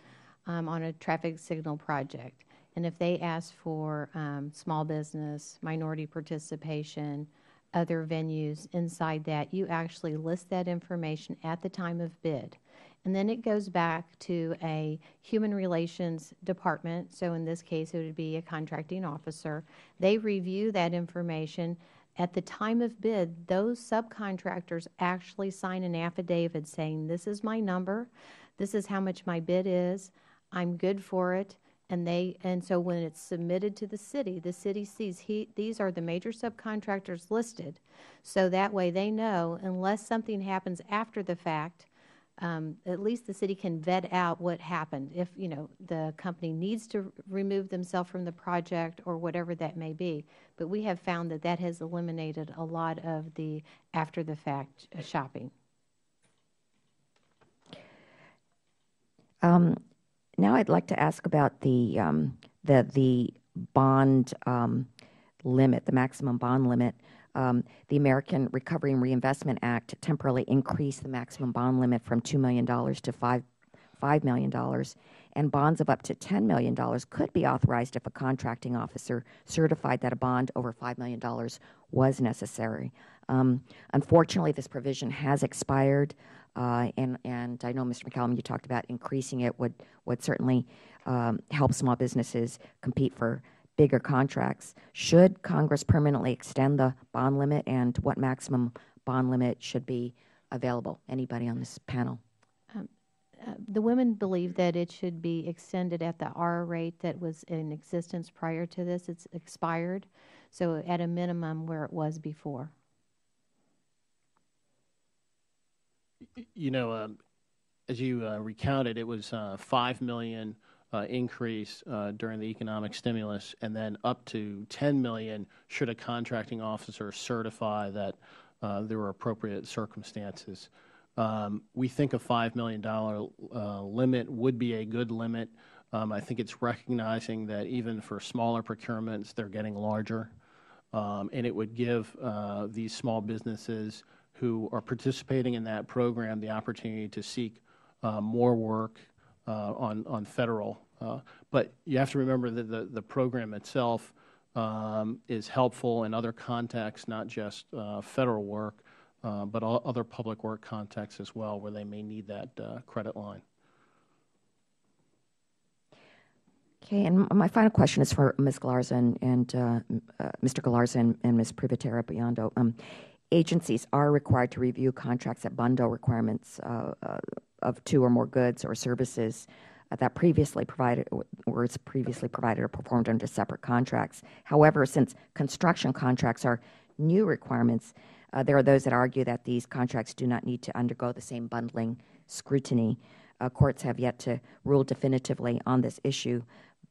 on a traffic signal project, and if they ask for small business, minority participation, other venues inside that, you actually list that information at the time of bid. And then it goes back to a human relations department. So in this case, it would be a contracting officer. They review that information. At the time of bid, those subcontractors actually sign an affidavit saying, this is my number, this is how much my bid is, I'm good for it. And so when it's submitted to the city sees these are the major subcontractors listed. So that way they know, unless something happens after the fact, at least the city can vet out what happened. If the company needs to remove themselves from the project or whatever that may be. But we have found that that has eliminated a lot of the after-the-fact shopping. Now I'd like to ask about the bond limit, the maximum bond limit. The American Recovery and Reinvestment Act temporarily increased the maximum bond limit from $2 million to $5 million, and bonds of up to $10 million could be authorized if a contracting officer certified that a bond over $5 million was necessary. Unfortunately, this provision has expired, and I know, Mr. McCallum, you talked about increasing it would certainly help small businesses compete for bigger contracts. Should Congress permanently extend the bond limit, and what maximum bond limit should be available? Anybody on this panel? The women believe that it should be extended at the R rate that was in existence prior to this. It's expired, so at a minimum where it was before. As you recounted, it was $5 million increase during the economic stimulus, and then up to $10 million should a contracting officer certify that there were appropriate circumstances. We think a $5 million limit would be a good limit. I think it's recognizing that even for smaller procurements, they're getting larger, and it would give these small businesses who are participating in that program the opportunity to seek more work on federal. But you have to remember that the program itself is helpful in other contexts, not just federal work, but other public work contexts as well, where they may need that credit line. Okay, and my final question is for Ms. Galarza and Mr. Galarza and Ms. Privatera Biondo. Agencies are required to review contracts that bundle requirements of two or more goods or services that previously provided or performed under separate contracts. However, since construction contracts are new requirements, there are those that argue that these contracts do not need to undergo the same bundling scrutiny. Courts have yet to rule definitively on this issue,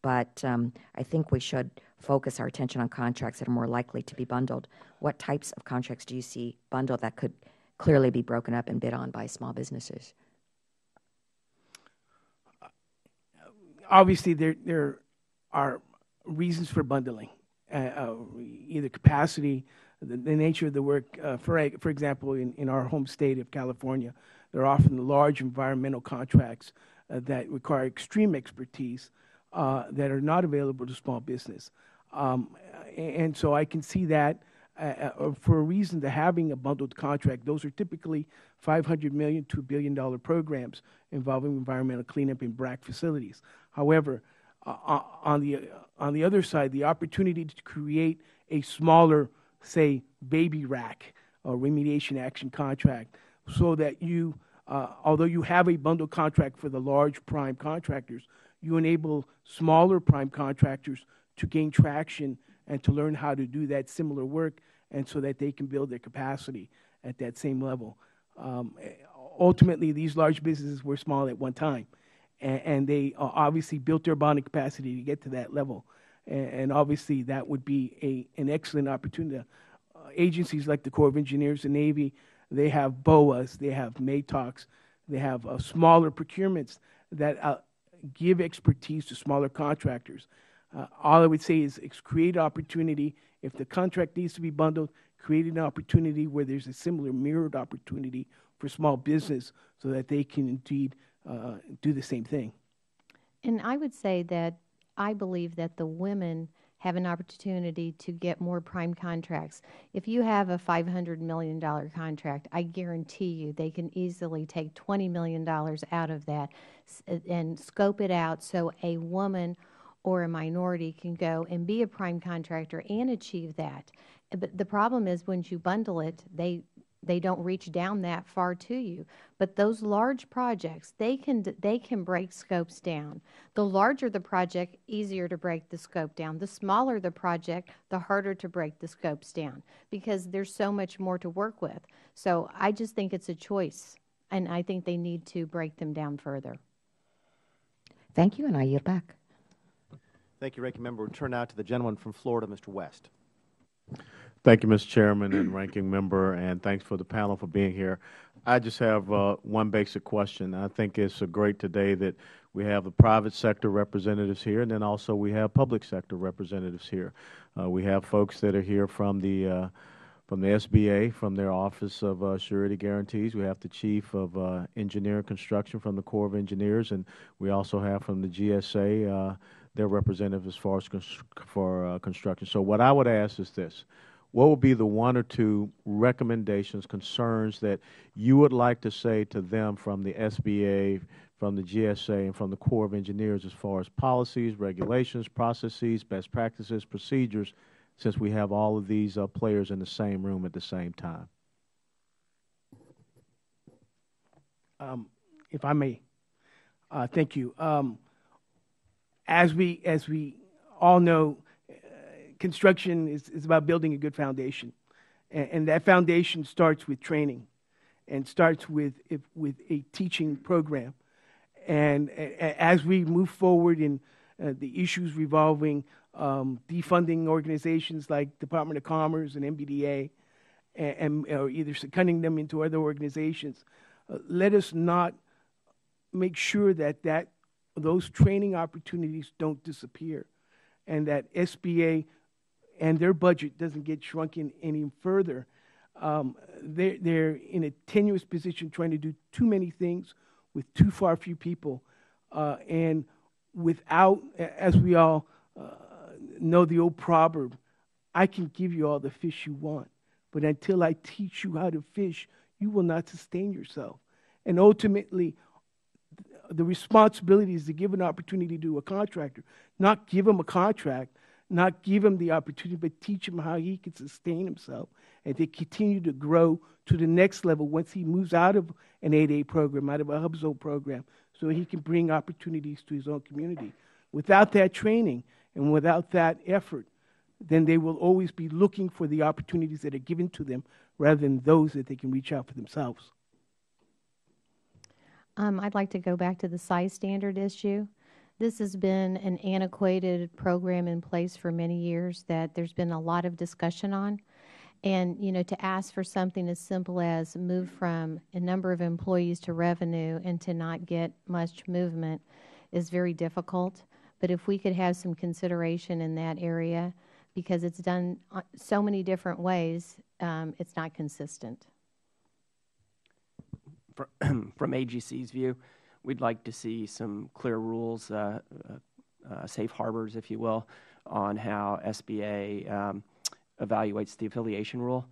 but I think we should focus our attention on contracts that are more likely to be bundled. What types of contracts do you see bundled that could clearly be broken up and bid on by small businesses? Obviously, there are reasons for bundling, either capacity, the nature of the work. For example, in our home state of California, there are often large environmental contracts that require extreme expertise that are not available to small business. And so I can see that for a reason to having a bundled contract. Those are typically $500 million to $1 billion programs involving environmental cleanup in BRAC facilities. However, on the other side, the opportunity to create a smaller, say, baby RAC or remediation action contract, so that you, although you have a bundled contract for the large prime contractors, you enable smaller prime contractors to gain traction and to learn how to do that similar work, and so that they can build their capacity at that same level. Ultimately, these large businesses were small at one time, and they obviously built their bonding capacity to get to that level. And obviously, that would be an excellent opportunity. Agencies like the Corps of Engineers and Navy, they have BOAs, they have MATOCs, they have smaller procurements that give expertise to smaller contractors. All I would say is create opportunity. If the contract needs to be bundled, create an opportunity where there's a similar mirrored opportunity for small business so that they can indeed do the same thing. And I would say that I believe that the women have an opportunity to get more prime contracts. If you have a $500 million contract, I guarantee you they can easily take $20 million out of that and scope it out so a woman or a minority can go and be a prime contractor and achieve that. But the problem is, when you bundle it, they don't reach down that far to you. But those large projects, they can break scopes down. The larger the project, easier to break the scope down. The smaller the project, the harder to break the scopes down, because there's so much more to work with. So I just think it's a choice, and I think they need to break them down further. Thank you, and I yield back. Thank you, Ranking Member. We'll turn now to the gentleman from Florida, Mr. West. Thank you, Mr. Chairman and Ranking Member, and thanks for the panel for being here. I just have one basic question. I think it's great today that we have the private sector representatives here, and then also we have public sector representatives here. We have folks that are here from the SBA, from their Office of Surety Guarantees. We have the Chief of Engineering Construction from the Corps of Engineers, and we also have from the GSA their representative as far as construction. So what I would ask is this: what would be the one or two recommendations, concerns that you would like to say to them from the SBA, from the GSA, and from the Corps of Engineers as far as policies, regulations, processes, best practices, procedures, since we have all of these players in the same room at the same time? If I may, thank you. As we all know, construction is about building a good foundation, and that foundation starts with training, and starts with a teaching program. And as we move forward in the issues revolving defunding organizations like Department of Commerce and MBDA, or either seconding them into other organizations, let us not make sure that those training opportunities don't disappear, and that SBA and their budget doesn't get shrunken any further. They're in a tenuous position trying to do too many things with too far few people, and without, as we all know the old proverb, I can give you all the fish you want, but until I teach you how to fish, you will not sustain yourself. And ultimately, the responsibility is to give an opportunity to a contractor, not give him a contract, not give him the opportunity, but teach him how he can sustain himself and to continue to grow to the next level once he moves out of an 8A program, out of a HUBZO program, so he can bring opportunities to his own community. Without that training and without that effort, then they will always be looking for the opportunities that are given to them rather than those that they can reach out for themselves. I'd like to go back to the size standard issue. This has been an antiquated program in place for many years that there's been a lot of discussion on. And, you know, to ask for something as simple as move from a number of employees to revenue and to not get much movement is very difficult. But if we could have some consideration in that area, because it's done so many different ways, it's not consistent. From AGC's view, we'd like to see some clear rules, safe harbors, if you will, on how SBA evaluates the affiliation rule,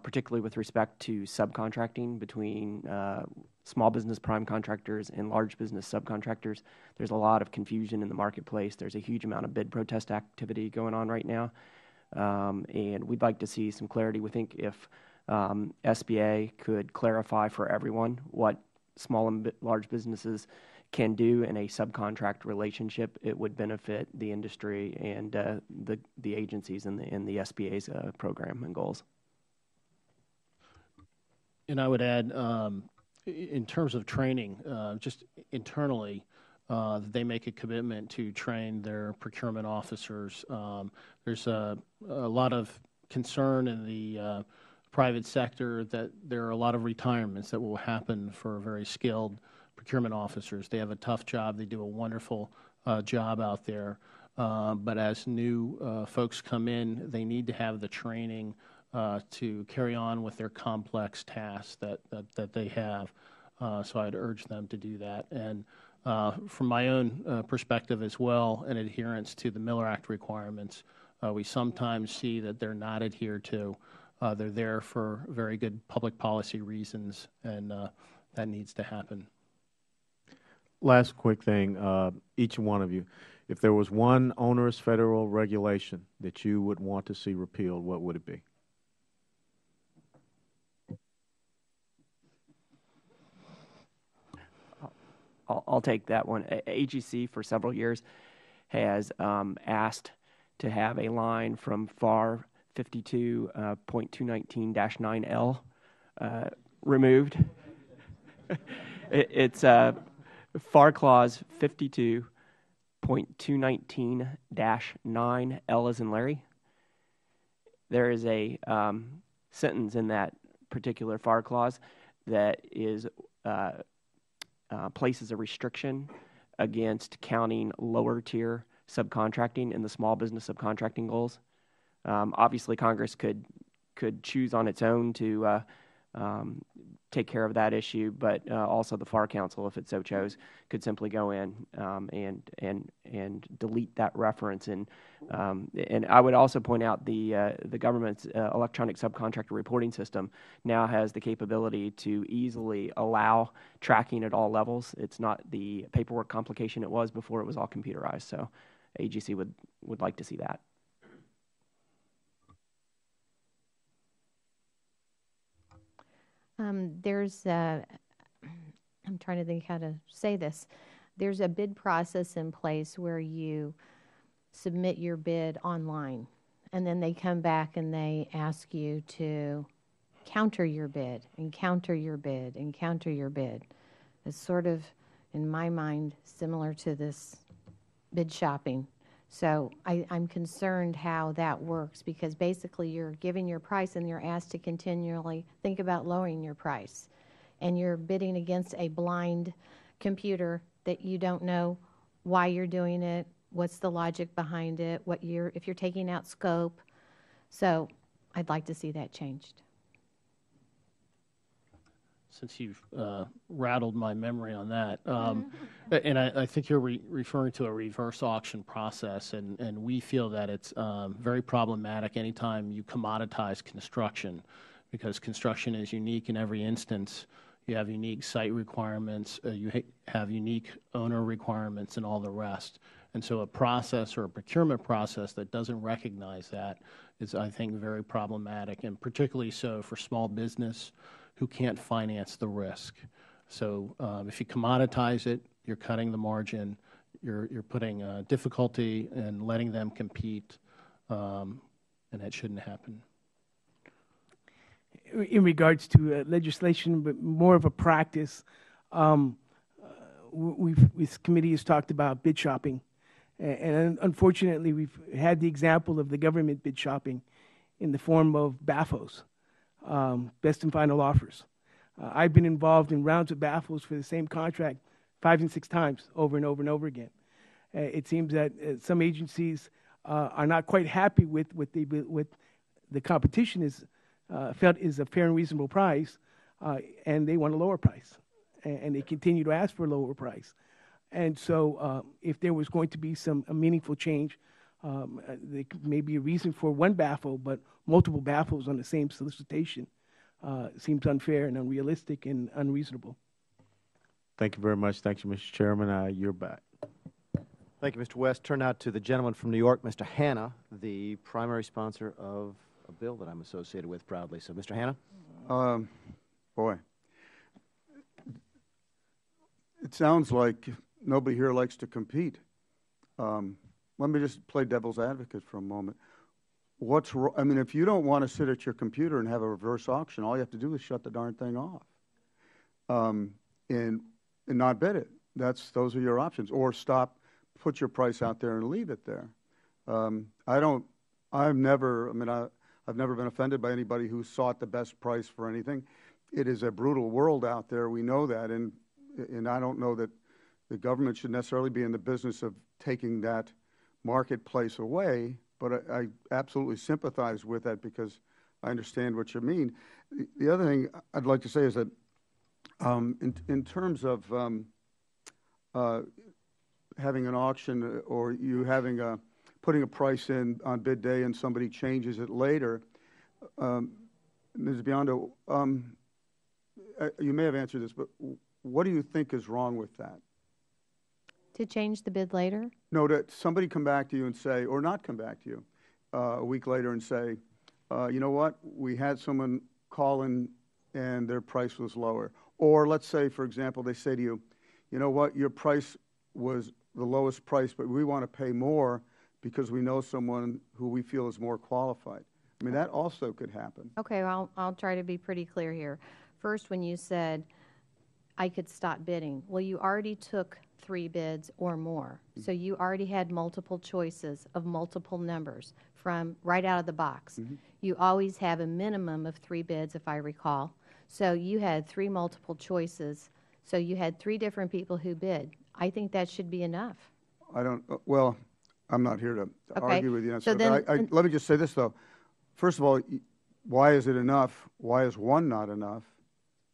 particularly with respect to subcontracting between small business prime contractors and large business subcontractors. There's a lot of confusion in the marketplace. There's a huge amount of bid protest activity going on right now, and we'd like to see some clarity. We think if SBA could clarify for everyone what small and large businesses can do in a subcontract relationship, it would benefit the industry and the agencies in the SBA's program and goals. And I would add, in terms of training, just internally, they make a commitment to train their procurement officers. There's a lot of concern in the private sector that there are a lot of retirements that will happen for very skilled procurement officers. They have a tough job. They do a wonderful job out there. But as new folks come in, they need to have the training to carry on with their complex tasks that they have. So I'd urge them to do that. And from my own perspective as well, an adherence to the Miller Act requirements, we sometimes see that they're not adhered to. They're there for very good public policy reasons, and that needs to happen. Last quick thing, each one of you, if there was one onerous federal regulation that you would want to see repealed, what would it be? I'll take that one. AGC for several years has asked to have a line from FAR 52.219-9L removed. It's FAR Clause 52.219-9, as in Larry. There is a sentence in that particular FAR clause that is places a restriction against counting lower tier subcontracting in the small business subcontracting goals. Obviously, Congress could choose on its own to take care of that issue, but also the FAR Council, if it so chose, could simply go in and delete that reference. And I would also point out the government's electronic subcontractor reporting system now has the capability to easily allow tracking at all levels. It's not the paperwork complication it was before it was all computerized. So AGC would like to see that. I'm trying to think how to say this. There's a bid process in place where you submit your bid online, and then they come back and they ask you to counter your bid and counter your bid and counter your bid. It's sort of, in my mind, similar to this bid shopping. So I'm concerned how that works, because basically you're giving your price and you're asked to continually think about lowering your price. And you're bidding against a blind computer that you don't know why you're doing it, what's the logic behind it, if you're taking out scope. So I'd like to see that changed. Since you've rattled my memory on that, and I think you're referring to a reverse auction process, and we feel that it's very problematic anytime you commoditize construction, because construction is unique in every instance. You have unique site requirements. You have unique owner requirements and all the rest. And so a process or a procurement process that doesn't recognize that is, I think, very problematic, and particularly so for small business who can't finance the risk. So if you commoditize it, you're cutting the margin, you're putting difficulty in letting them compete, and that shouldn't happen. In regards to legislation, but more of a practice, this committee has talked about bid shopping. And unfortunately, we've had the example of the government bid shopping in the form of BAFOs, best and final offers. I've been involved in rounds of BAFOs for the same contract 5 and 6 times over and over and over again. It seems that some agencies are not quite happy with what the competition is felt is a fair and reasonable price, and they want a lower price, and they continue to ask for a lower price. And so if there was going to be a meaningful change, there may be a reason for one BAFO, but multiple BAFOs on the same solicitation seems unfair and unrealistic and unreasonable. Thank you very much. Thank you, Mr. Chairman. You're back. Thank you, Mr. West. Turn now to the gentleman from New York, Mr. Hanna, the primary sponsor of a bill that I'm associated with proudly. So, Mr. Hanna. Boy, it sounds like nobody here likes to compete. Let me just play devil's advocate for a moment. I mean, if you don't want to sit at your computer and have a reverse auction, all you have to do is shut the darn thing off and not bid it. Those are your options. Or stop, put your price out there and leave it there. I've never been offended by anybody who sought the best price for anything. It is a brutal world out there. We know that, and I don't know that the government should necessarily be in the business of taking that marketplace away, but I absolutely sympathize with that because I understand what you mean. The other thing I'd like to say is that in terms of having an auction or you having putting a price in on bid day and somebody changes it later, Ms. Biondo, you may have answered this, but what do you think is wrong with that? To change the bid later? No, that somebody come back to you and say, or not come back to you a week later and say, you know what, we had someone call in and their price was lower. Or let's say, for example, they say to you, you know what, your price was the lowest price, but we want to pay more because we know someone who we feel is more qualified. I mean, that also could happen. Okay, well, I'll try to be pretty clear here. First, when you said I could stop bidding, well, you already took 3 bids or more. So you already had multiple choices of multiple numbers from right out of the box. You always have a minimum of 3 bids, if I recall. So you had 3 multiple choices. So you had 3 different people who bid. I think that should be enough. Well, I'm not here to argue with you. So then, let me just say this, though. First of all, why is it enough? Why is 1 not enough?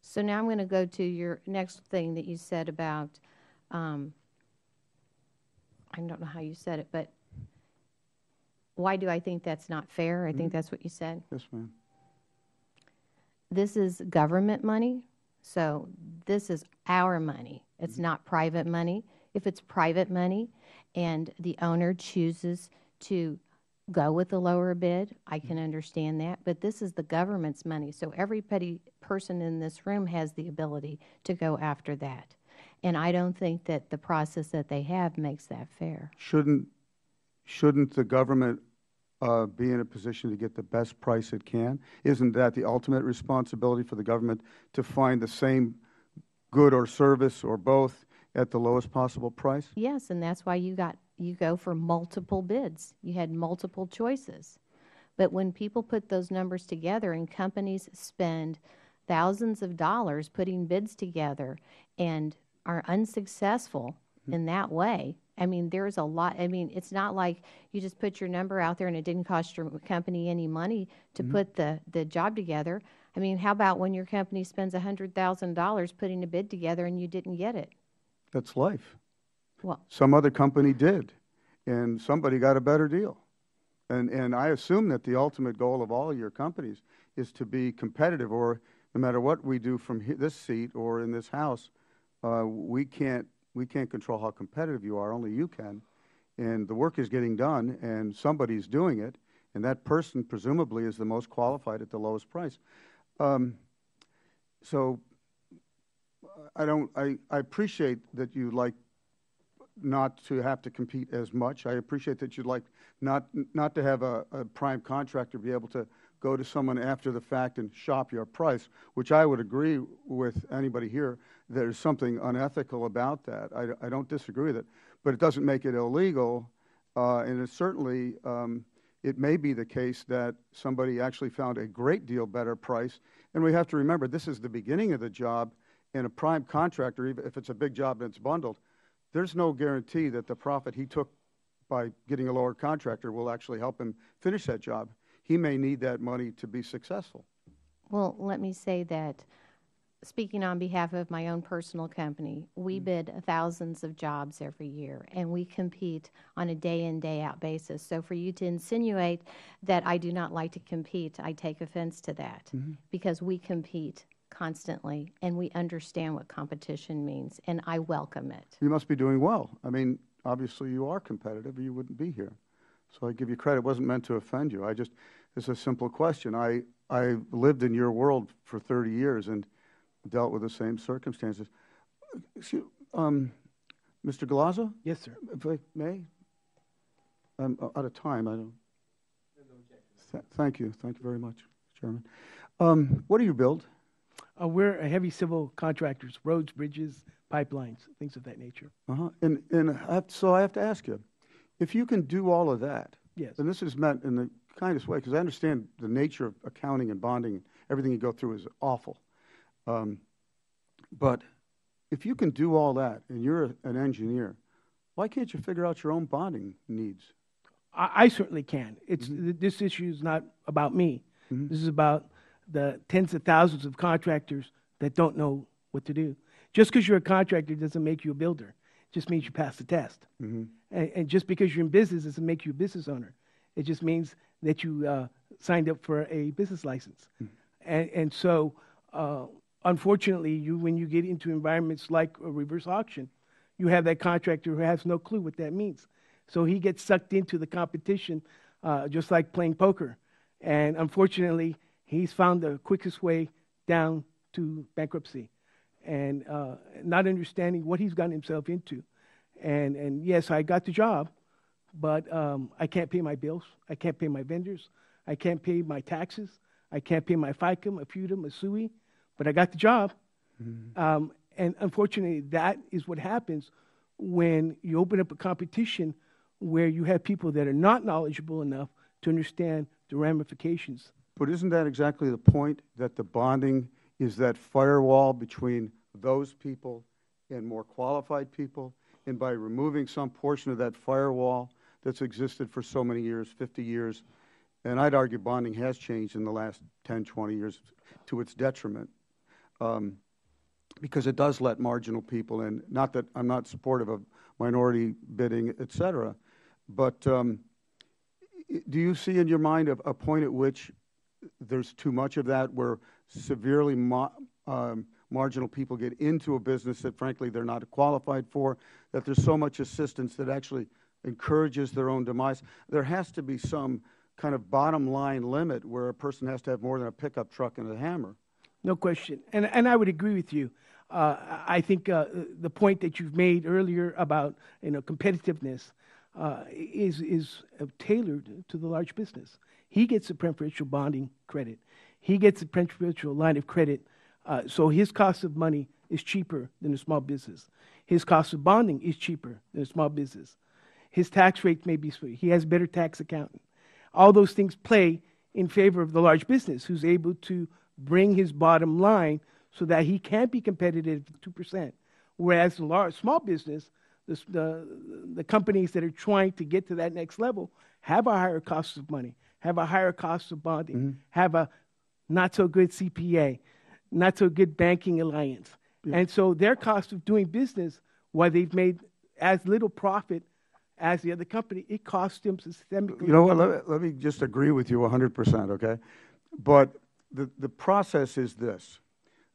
So now I'm going to go to your next thing that you said about, I don't know how you said it, but why do I think that's not fair? I think that's what you said. Yes, ma'am. This is government money, so this is our money. It's not private money. If it's private money and the owner chooses to go with the lower bid, I can understand that. But this is the government's money, so every person in this room has the ability to go after that. And I don't think that the process that they have makes that fair. Shouldn't the government be in a position to get the best price it can? Isn't that the ultimate responsibility for the government to find the same good or service or both at the lowest possible price? Yes, and that's why you go for multiple bids. You had multiple choices. But when people put those numbers together and companies spend thousands of dollars putting bids together and are unsuccessful in that way, I mean, there's a lot. I mean, it's not like you just put your number out there and it didn't cost your company any money to put the job together. I mean, how about when your company spends $100,000 putting a bid together and you didn't get it? That's life. Well, some other company did, and somebody got a better deal. And I assume that the ultimate goal of all of your companies is to be competitive, or no matter what we do from this seat or in this House, we can't control how competitive you are. Only you can. And the work is getting done, and somebody's doing it, and that person presumably is the most qualified at the lowest price. So I appreciate that you like not to have to compete as much. I appreciate that you'd like not to have a prime contractor be able to go to someone after the fact and shop your price, which I would agree with anybody here. There's something unethical about that. I don't disagree with it, but it doesn't make it illegal, and it certainly it may be the case that somebody actually found a great deal better price. And we have to remember, this is the beginning of the job, and a prime contractor, even if it's a big job and it's bundled, there's no guarantee that the profit he took by getting a lower contractor will actually help him finish that job. He may need that money to be successful. Well, let me say that, speaking on behalf of my own personal company, we bid thousands of jobs every year, and we compete on a day-in, day-out basis. So for you to insinuate that I do not like to compete, I take offense to that, because we compete constantly, and we understand what competition means, and I welcome it. You must be doing well. I mean, obviously you are competitive, or you wouldn't be here. So I give you credit. It wasn't meant to offend you. It's a simple question. I lived in your world for 30 years and dealt with the same circumstances. Excuse, Mr. Galazzo? Yes, sir. If I may? I'm out of time. I don't. Thank you. Thank you very much, Chairman. What do you build? We're a heavy civil contractors, roads, bridges, pipelines, things of that nature. So I have to ask you, if you can do all of that, Yes. and this is meant in the kindest way, because I understand the nature of accounting and bonding, everything you go through is awful. But if you can do all that, and you're an engineer, why can't you figure out your own bonding needs? I certainly can. This issue is not about me. This is about the tens of thousands of contractors that don't know what to do. Just because you're a contractor doesn't make you a builder. It just means you pass the test. And just because you're in business doesn't make you a business owner. It just means that you signed up for a business license. And so, unfortunately, when you get into environments like a reverse auction, you have that contractor who has no clue what that means. So he gets sucked into the competition just like playing poker. And unfortunately, he's found the quickest way down to bankruptcy and not understanding what he's gotten himself into. And yes, I got the job, but I can't pay my bills. I can't pay my vendors. I can't pay my taxes. I can't pay my FICA, my FUTA, my SUI, but I got the job. And unfortunately, that is what happens when you open up a competition where you have people that are not knowledgeable enough to understand the ramifications. But isn't that exactly the point, that the bonding is that firewall between those people and more qualified people? And by removing some portion of that firewall that's existed for so many years, 50 years, and I'd argue bonding has changed in the last 10, 20 years to its detriment, because it does let marginal people in. Not that I'm not supportive of minority bidding, et cetera, but do you see in your mind a point at which there's too much of that, where severely marginal people get into a business that, frankly, they're not qualified for, that there's so much assistance that actually encourages their own demise? There has to be some kind of bottom line limit where a person has to have more than a pickup truck and a hammer. No question. And I would agree with you. I think the point that you've made earlier about competitiveness is tailored to the large business. He gets a preferential bonding credit. He gets a preferential line of credit, so his cost of money is cheaper than a small business. His cost of bonding is cheaper than a small business. His tax rate may be sweet. He has a better tax accountant. All those things play in favor of the large business, who's able to bring his bottom line so that he can be competitive at 2%. Whereas the small business, the companies that are trying to get to that next level have a higher cost of money, have a higher cost of bonding, have a not so good CPA, not so good banking alliance. And so their cost of doing business, while they've made as little profit as the other company, it costs them systemically. You know what, let me just agree with you 100%, okay? But the process is this.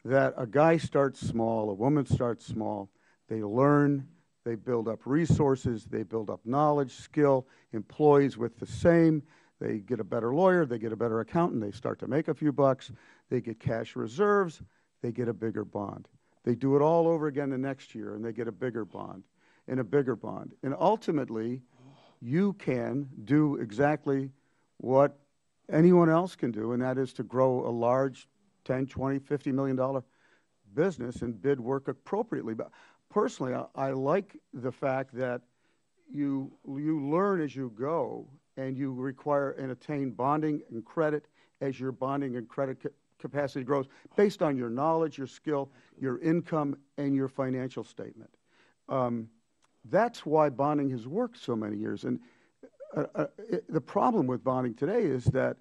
that a guy starts small, a woman starts small, they learn, they build up resources, they build up knowledge, skill, employees with the same, they get a better lawyer, they get a better accountant, they start to make a few bucks, they get cash reserves, they get a bigger bond. They do it all over again the next year, and they get a bigger bond and a bigger bond. And ultimately, you can do exactly what anyone else can do, and that is to grow a large $10, $20, $50 million business and bid work appropriately. But personally, I like the fact that you learn as you go, and you require and attain bonding and credit as your bonding and credit capacity grows based on your knowledge, your skill, your income, and your financial statement. That's why bonding has worked so many years. And the problem with bonding today is that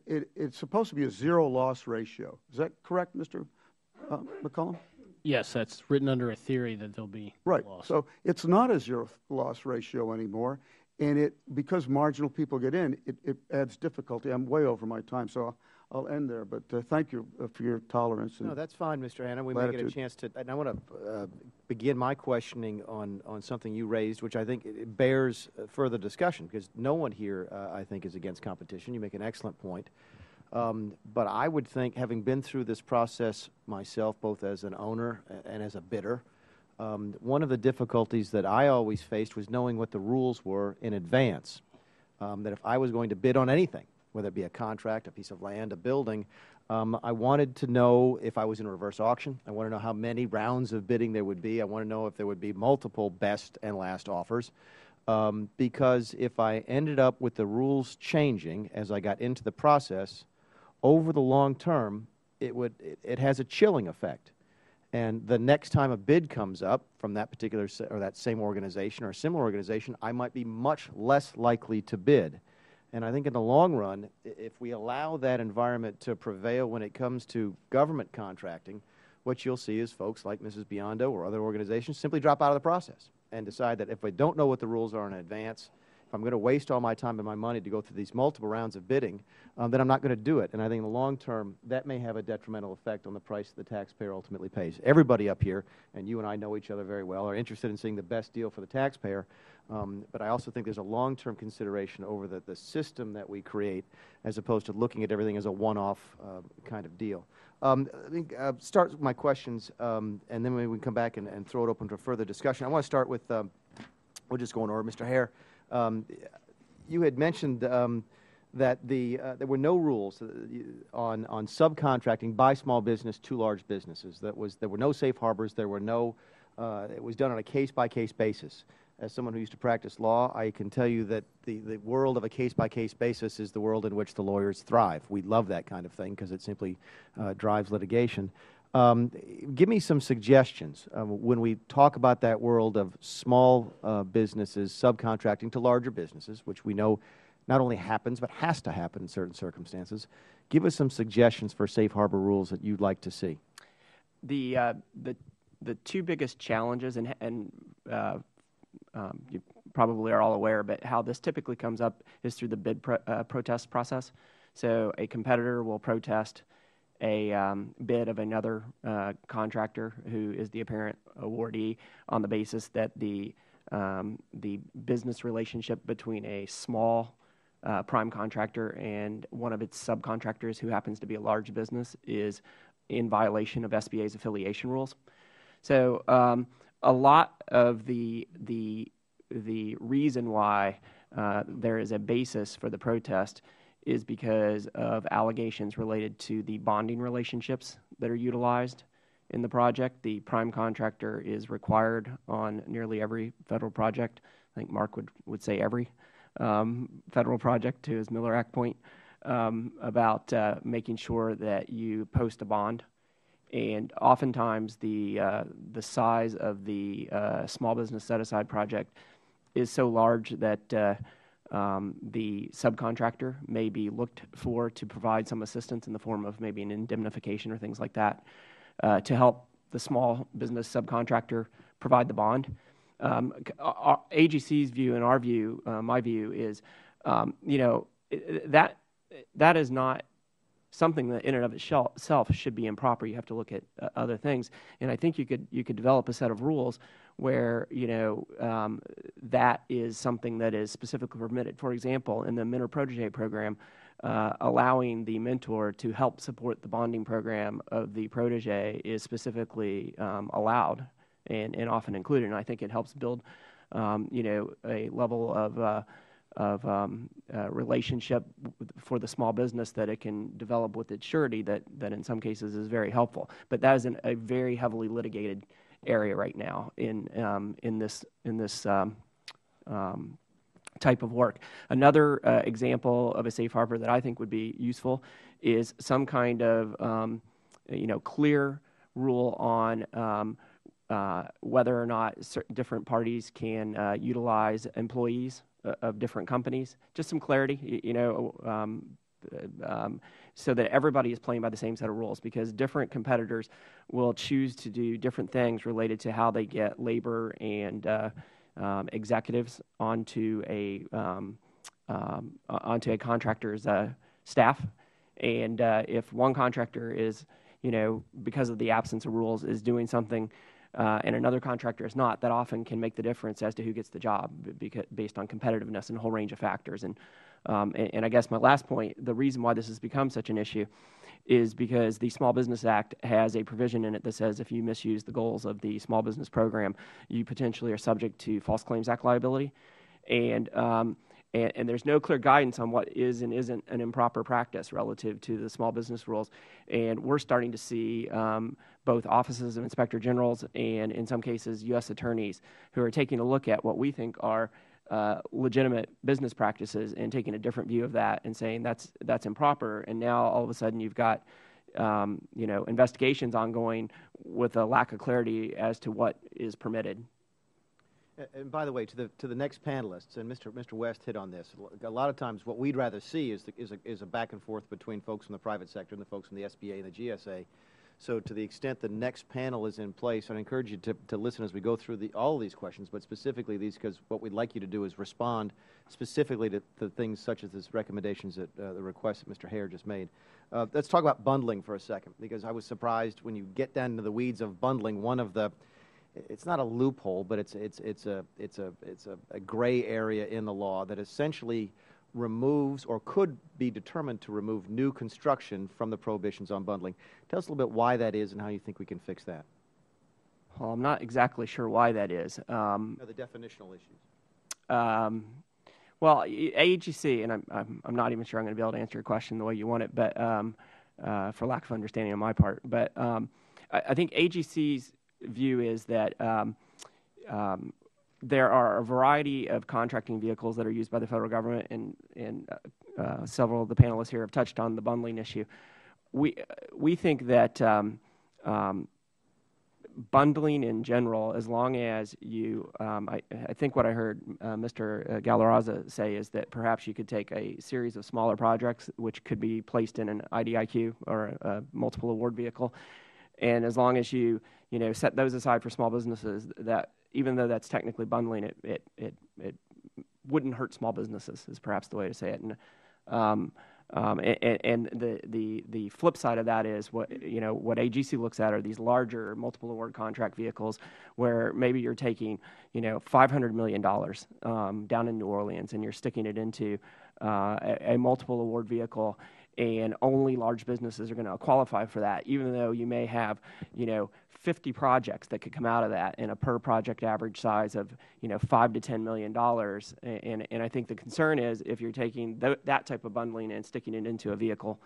it's supposed to be a zero loss ratio. Is that correct, Mr. McCollum? Yes, that's written under a theory that there'll be right. loss. So it's not a zero loss ratio anymore. And because marginal people get in, it adds difficulty. I'm way over my time, so I'll end there. But thank you for your tolerance. No, that's fine, Mr. Hanna. We may get a chance to, and I want to begin my questioning on something you raised, which I think it bears further discussion, because no one here, I think, is against competition. You make an excellent point. But I would think, having been through this process myself, both as an owner and as a bidder, one of the difficulties that I always faced was knowing what the rules were in advance. That if I was going to bid on anything, whether it be a contract, a piece of land, a building, I wanted to know if I was in a reverse auction. I want to know how many rounds of bidding there would be. I want to know if there would be multiple best and last offers. Because if I ended up with the rules changing as I got into the process, over the long term, it has a chilling effect. And the next time a bid comes up from that particular or that same organization or a similar organization, I might be much less likely to bid. And I think in the long run, if we allow that environment to prevail when it comes to government contracting, what you'll see is folks like Mrs. Biondo or other organizations simply drop out of the process and decide that if I don't know what the rules are in advance, if I'm going to waste all my time and my money to go through these multiple rounds of bidding, then I'm not going to do it. And I think in the long term, that may have a detrimental effect on the price that the taxpayer ultimately pays. Everybody up here, and you and I know each other very well, are interested in seeing the best deal for the taxpayer. But I also think there's a long-term consideration over the system that we create, as opposed to looking at everything as a one-off kind of deal. Let me start with my questions, and then maybe we can come back and throw it open to further discussion. I want to start with, we'll just go in order. Mr. Hare, you had mentioned that there were no rules on subcontracting by small business to large businesses. There were no safe harbors. There were no. It was done on a case-by-case basis. As someone who used to practice law, I can tell you that the world of a case-by-case basis is the world in which the lawyers thrive. We love that kind of thing because it simply drives litigation. Give me some suggestions when we talk about that world of small businesses subcontracting to larger businesses, which we know not only happens but has to happen in certain circumstances. Give us some suggestions for safe harbor rules that you'd like to see. The two biggest challenges, and you probably are all aware, but how this typically comes up is through the bid protest process. So a competitor will protest a bid of another contractor who is the apparent awardee on the basis that the business relationship between a small prime contractor and one of its subcontractors who happens to be a large business is in violation of SBA's affiliation rules. So a lot of the reason why there is a basis for the protest is because of allegations related to the bonding relationships that are utilized in the project. The prime contractor is required on nearly every federal project. I think Mark would say every federal project, to his Miller Act point, about making sure that you post a bond. And oftentimes the size of the small business set-aside project is so large that the subcontractor may be looked for to provide some assistance in the form of maybe an indemnification or things like that to help the small business subcontractor provide the bond. AGC's view and our view, my view is, that is not something that in and of itself should be improper. You have to look at other things, and I think you could develop a set of rules where that is something that is specifically permitted. For example, in the mentor protege program, allowing the mentor to help support the bonding program of the protege is specifically allowed and often included. And I think it helps build a level of relationship for the small business that it can develop with its surety that in some cases is very helpful. But that is a very heavily litigated area right now in this type of work. Another example of a safe harbor that I think would be useful is some kind of clear rule on whether or not different parties can utilize employees of different companies. Just some clarity, so that everybody is playing by the same set of rules, because different competitors will choose to do different things related to how they get labor and executives onto a contractor's staff. And if one contractor is, because of the absence of rules, is doing something and another contractor is not, that often can make the difference as to who gets the job based on competitiveness and a whole range of factors. And I guess my last point, the reason why this has become such an issue is because the Small Business Act has a provision in it that says if you misuse the goals of the small business program, you potentially are subject to False Claims Act liability. And there's no clear guidance on what is and isn't an improper practice relative to the small business rules. And we're starting to see both offices of Inspector Generals and, in some cases, U.S. attorneys who are taking a look at what we think are legitimate business practices and taking a different view of that and saying that's improper. And now all of a sudden you've got investigations ongoing with a lack of clarity as to what is permitted. And by the way, to the next panelists, and Mr. West hit on this. A lot of times, what we'd rather see is a back and forth between folks from the private sector and the folks from the SBA and the GSA. So, to the extent the next panel is in place, I'd encourage you to listen as we go through all of these questions, but specifically these, because what we'd like you to do is respond specifically to things such as these recommendations that the request that Mr. Hare just made. Let's talk about bundling for a second, because I was surprised when you get down into the weeds of bundling. One of the It's not a loophole, but it's a gray area in the law that essentially removes, or could be determined to remove, new construction from the prohibitions on bundling. Tell us a little bit why that is and how you think we can fix that. Well, I'm not exactly sure why that is. The definitional issues. Well, AGC, and I'm not even sure I'm going to be able to answer your question the way you want it, but for lack of understanding on my part. But I think AGC's view is that there are a variety of contracting vehicles that are used by the federal government, and several of the panelists here have touched on the bundling issue. We think that bundling in general, as long as you, I think what I heard Mr. Galarraza say is that perhaps you could take a series of smaller projects which could be placed in an IDIQ or a multiple award vehicle, and as long as you set those aside for small businesses, that even though that's technically bundling, it wouldn't hurt small businesses, is perhaps the way to say it. And the flip side of that is what AGC looks at are these larger multiple award contract vehicles where maybe you're taking $500 million down in New Orleans and you're sticking it into a multiple award vehicle, and only large businesses are going to qualify for that, even though you may have 50 projects that could come out of that in a per project average size of $5 to $10 million. And I think the concern is if you're taking that type of bundling and sticking it into a vehicle,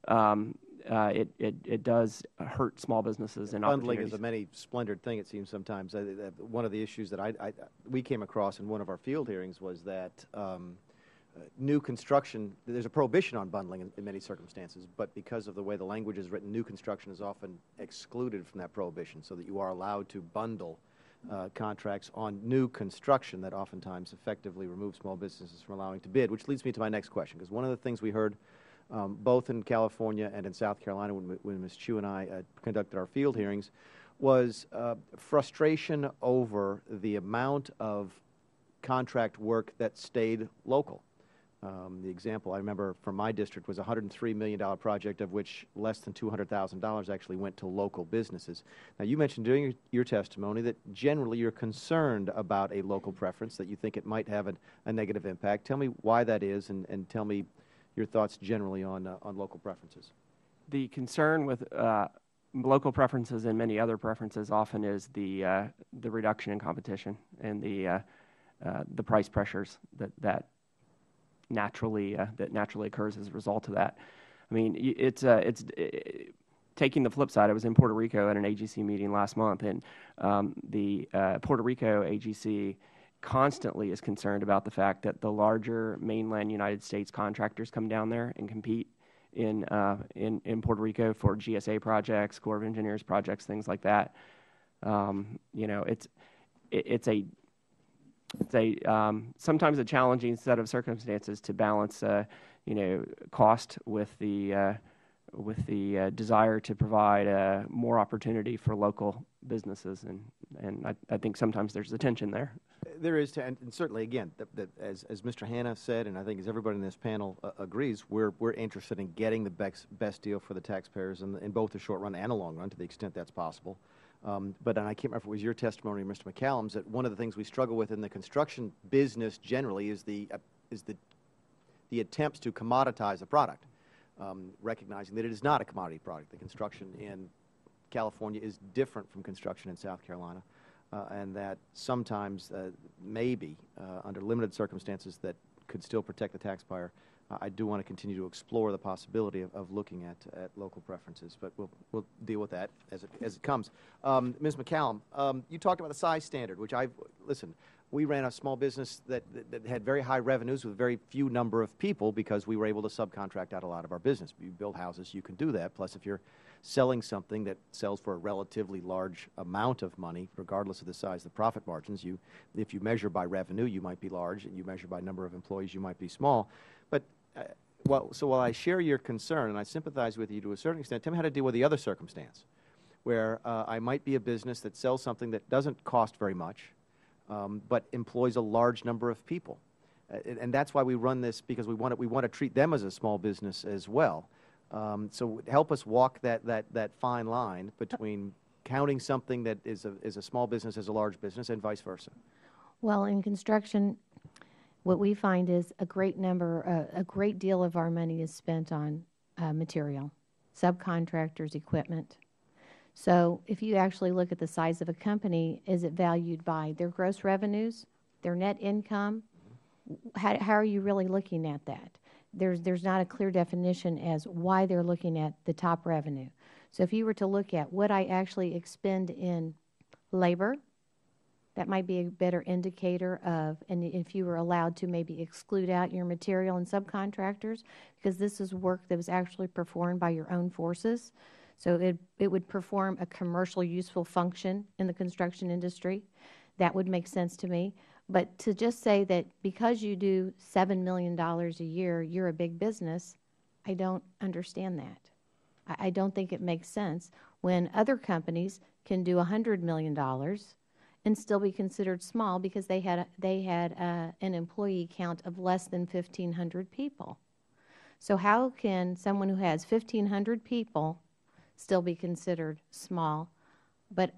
it does hurt small businesses and bundling is a many splendored thing, it seems sometimes. One of the issues that we came across in one of our field hearings was that new construction, there's a prohibition on bundling in many circumstances, but because of the way the language is written, new construction is often excluded from that prohibition, so that you are allowed to bundle contracts on new construction that oftentimes effectively remove small businesses from allowing to bid, which leads me to my next question, because one of the things we heard both in California and in South Carolina when Ms. Chu and I conducted our field hearings was frustration over the amount of contract work that stayed local. The example I remember from my district was a $103 million project, of which less than $200,000 actually went to local businesses. Now, you mentioned during your testimony that generally you're concerned about a local preference, that you think it might have a negative impact. Tell me why that is, and tell me your thoughts generally on local preferences. The concern with local preferences and many other preferences often is the reduction in competition and the price pressures that naturally occurs as a result of that. I mean, it's taking the flip side. I was in Puerto Rico at an AGC meeting last month, and the Puerto Rico AGC constantly is concerned about the fact that the larger mainland United States contractors come down there and compete in Puerto Rico for GSA projects, Corps of Engineers projects, things like that. You know, it's sometimes a challenging set of circumstances to balance, you know, cost with the desire to provide more opportunity for local businesses, and I think sometimes there's a tension there. There is, and certainly, again, as Mr. Hanna said, and I think as everybody in this panel agrees, we're interested in getting the best deal for the taxpayers in both the short run and the long run, to the extent that's possible. But I can't remember if it was your testimony or Mr. McCallum's, that one of the things we struggle with in the construction business generally is the attempts to commoditize a product, recognizing that it is not a commodity product. The construction in California is different from construction in South Carolina, and that sometimes, maybe, under limited circumstances that could still protect the taxpayer, I do want to continue to explore the possibility of looking at local preferences, but we'll deal with that as it comes. Ms. McCallum, you talked about the size standard, which listen, we ran a small business that had very high revenues with very few number of people because we were able to subcontract out a lot of our business. You build houses, you can do that. Plus, if you're selling something that sells for a relatively large amount of money, regardless of the size of the profit margins, if you measure by revenue, you might be large, and you measure by number of employees, you might be small. But so while I share your concern and I sympathize with you to a certain extent, tell me how to deal with the other circumstance, where I might be a business that sells something that doesn't cost very much, but employs a large number of people, and that's why we run this, because we want to treat them as a small business as well. So help us walk that fine line between counting something that is a small business as a large business and vice versa. Well, in construction, what we find is a great deal of our money is spent on material, subcontractors, equipment. So if you actually look at the size of a company, is it valued by their gross revenues, their net income? How are you really looking at that? There's not a clear definition as why they're looking at the top revenue. So if you were to look at what I actually expend in labor, that might be a better indicator of, and if you were allowed to maybe exclude out your material and subcontractors, because this is work that was actually performed by your own forces. So it would perform a commercial useful function in the construction industry. That would make sense to me. But to just say that because you do $7 million a year, you're a big business, I don't understand that. I don't think it makes sense when other companies can do $100 million and still be considered small because they had an employee count of less than 1,500 people. So how can someone who has 1,500 people still be considered small? But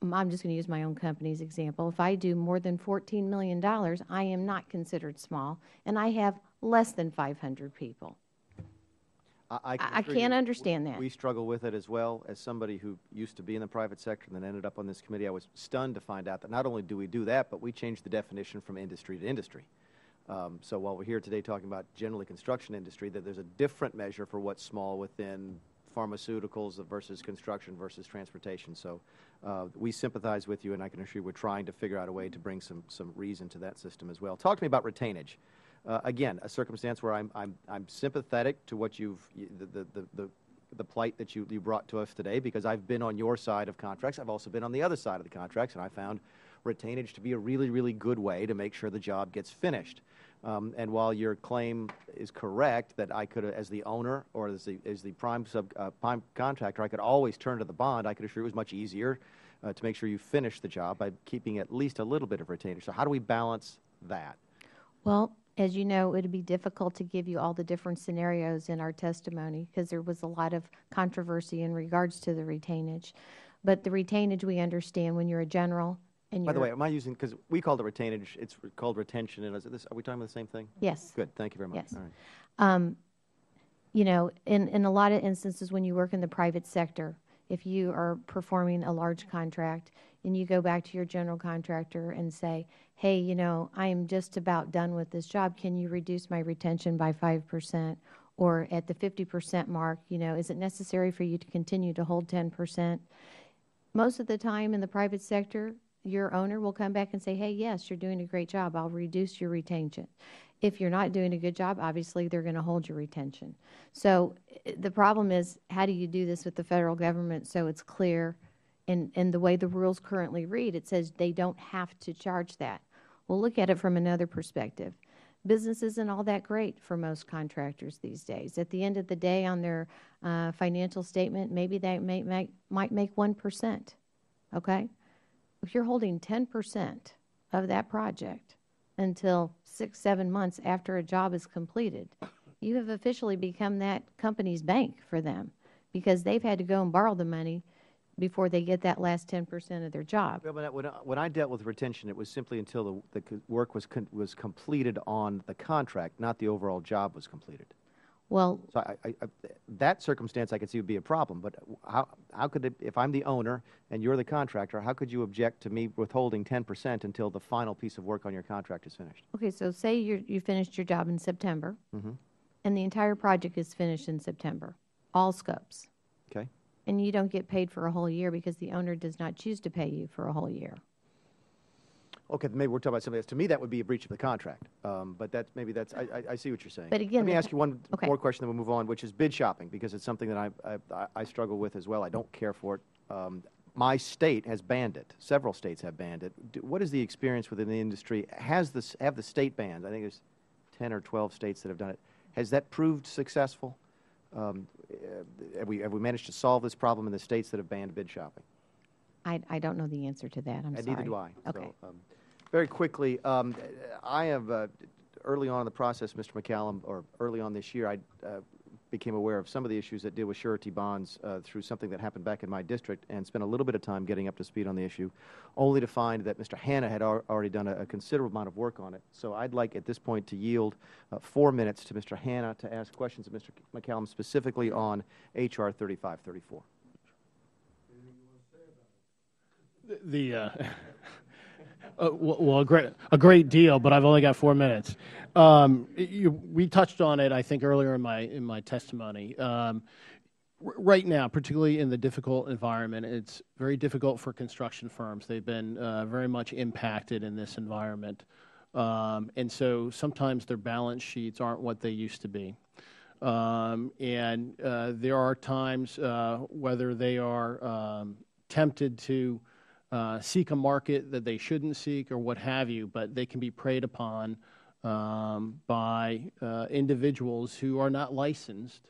I'm just going to use my own company's example. If I do more than $14 million, I am not considered small, and I have less than 500 people. I can't understand that. We struggle with it as well. As somebody who used to be in the private sector and then ended up on this committee, I was stunned to find out that not only do we do that, but we changed the definition from industry to industry. So while we're here today talking about generally construction industry, that there's a different measure for what's small within pharmaceuticals versus construction versus transportation. So we sympathize with you, and I can assure you we're trying to figure out a way to bring some reason to that system as well. Talk to me about retainage. Again, a circumstance where I'm sympathetic to what the plight that you brought to us today, because I've been on your side of contracts. I've also been on the other side of the contracts, and I found retainage to be a really, really good way to make sure the job gets finished. And while your claim is correct that I could, as the owner or as the prime contractor, I could always turn to the bond, I could assure you it was much easier to make sure you finish the job by keeping at least a little bit of retainage. So how do we balance that? Well, As you know, it would be difficult to give you all the different scenarios in our testimony because there was a lot of controversy in regards to the retainage. But the retainage, we understand when you're a general and you're— By the way, am I using, because we called it retainage, it's called retention, and is it this, are we talking about the same thing? Yes. Good, thank you very much. Yes. All right. You know, in a lot of instances when you work in the private sector, if you are performing a large contract and you go back to your general contractor and say, hey, you know, I am just about done with this job, can you reduce my retention by 5%? Or at the 50% mark, you know, is it necessary for you to continue to hold 10%? Most of the time in the private sector, your owner will come back and say, hey, yes, you're doing a great job, I'll reduce your retention. If you're not doing a good job, obviously they're going to hold your retention. So the problem is, how do you do this with the federal government so it's clear? And the way the rules currently read, it says they don't have to charge that. Well, look at it from another perspective. Business isn't all that great for most contractors these days. At the end of the day, on their financial statement, maybe they might make 1%, okay? If you're holding 10% of that project until 6, 7 months after a job is completed, you have officially become that company's bank for them because they've had to go and borrow the money before they get that last 10% of their job. Well, when I dealt with retention, it was simply until the work was completed on the contract, not the overall job was completed. Well, So that circumstance I could see would be a problem, but how could it, if I'm the owner and you're the contractor, how could you object to me withholding 10% until the final piece of work on your contract is finished? okay, so say you finished your job in September, and the entire project is finished in September, all scopes, Okay? and you don't get paid for a whole year because the owner does not choose to pay you for a whole year. Okay, maybe we're talking about something else. To me, that would be a breach of the contract. But I see what you're saying. But again, let me ask you one okay. more question, then we'll move on, which is bid shopping, because it's something that I struggle with as well. I don't care for it. My state has banned it. Several states have banned it. What is the experience within the industry? Have the state banned? I think there's 10 or 12 states that have done it. Has that proved successful? Have we managed to solve this problem in the states that have banned bid shopping? I don't know the answer to that. I'm sorry. Neither do I. Okay. So, very quickly, I have, early on in the process, Mr. McCallum, or early on this year, I became aware of some of the issues that deal with surety bonds through something that happened back in my district and spent a little bit of time getting up to speed on the issue, only to find that Mr. Hanna had already done a considerable amount of work on it. So I'd like at this point to yield 4 minutes to Mr. Hanna to ask questions of Mr. McCallum specifically on H.R. 3534. Well, a great deal, but I've only got 4 minutes. We touched on it, I think, earlier in my testimony. Right now, particularly in the difficult environment, it's very difficult for construction firms. They've been very much impacted in this environment, and so sometimes their balance sheets aren't what they used to be. And there are times whether they are tempted to seek a market that they shouldn't seek or what have you, but they can be preyed upon by individuals who are not licensed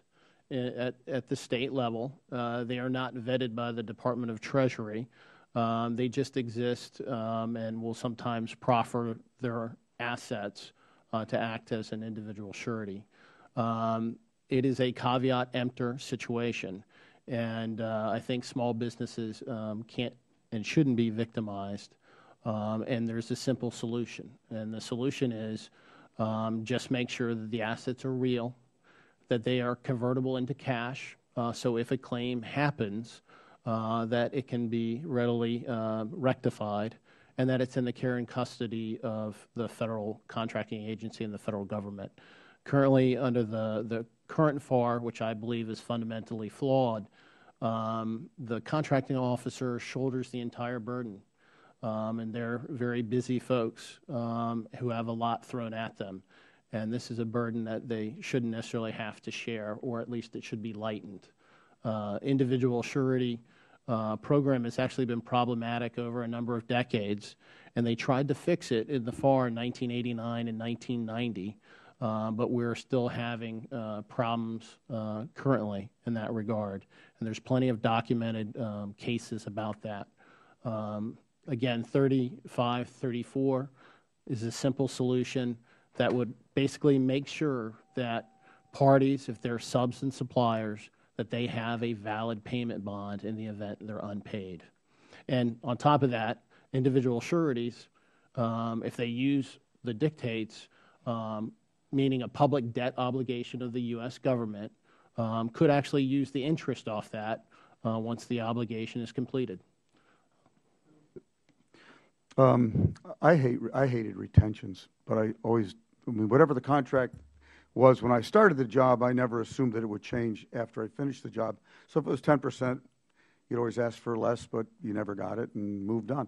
at the state level. They are not vetted by the Department of Treasury. They just exist and will sometimes proffer their assets to act as an individual surety. It is a caveat emptor situation, and I think small businesses can't and shouldn't be victimized, and there's a simple solution, and the solution is just make sure that the assets are real, that they are convertible into cash, so if a claim happens, that it can be readily rectified, and that it's in the care and custody of the federal contracting agency and the federal government. Currently, under the current FAR, which I believe is fundamentally flawed, the contracting officer shoulders the entire burden, and they're very busy folks who have a lot thrown at them. And this is a burden that they shouldn't necessarily have to share, or at least it should be lightened. Individual surety program has actually been problematic over a number of decades, and they tried to fix it in the FAR in 1989 and 1990, but we're still having problems currently in that regard. And there's plenty of documented cases about that. Again, 3534 is a simple solution that would basically make sure that parties, if they're subs and suppliers, that they have a valid payment bond in the event they're unpaid. And on top of that, individual sureties, if they use the dictates, meaning a public debt obligation of the U.S. government, could actually use the interest off that once the obligation is completed. I hated retentions, but I mean, whatever the contract was when I started the job, I never assumed that it would change after I finished the job. So if it was 10%, you'd always ask for less, but you never got it and moved on.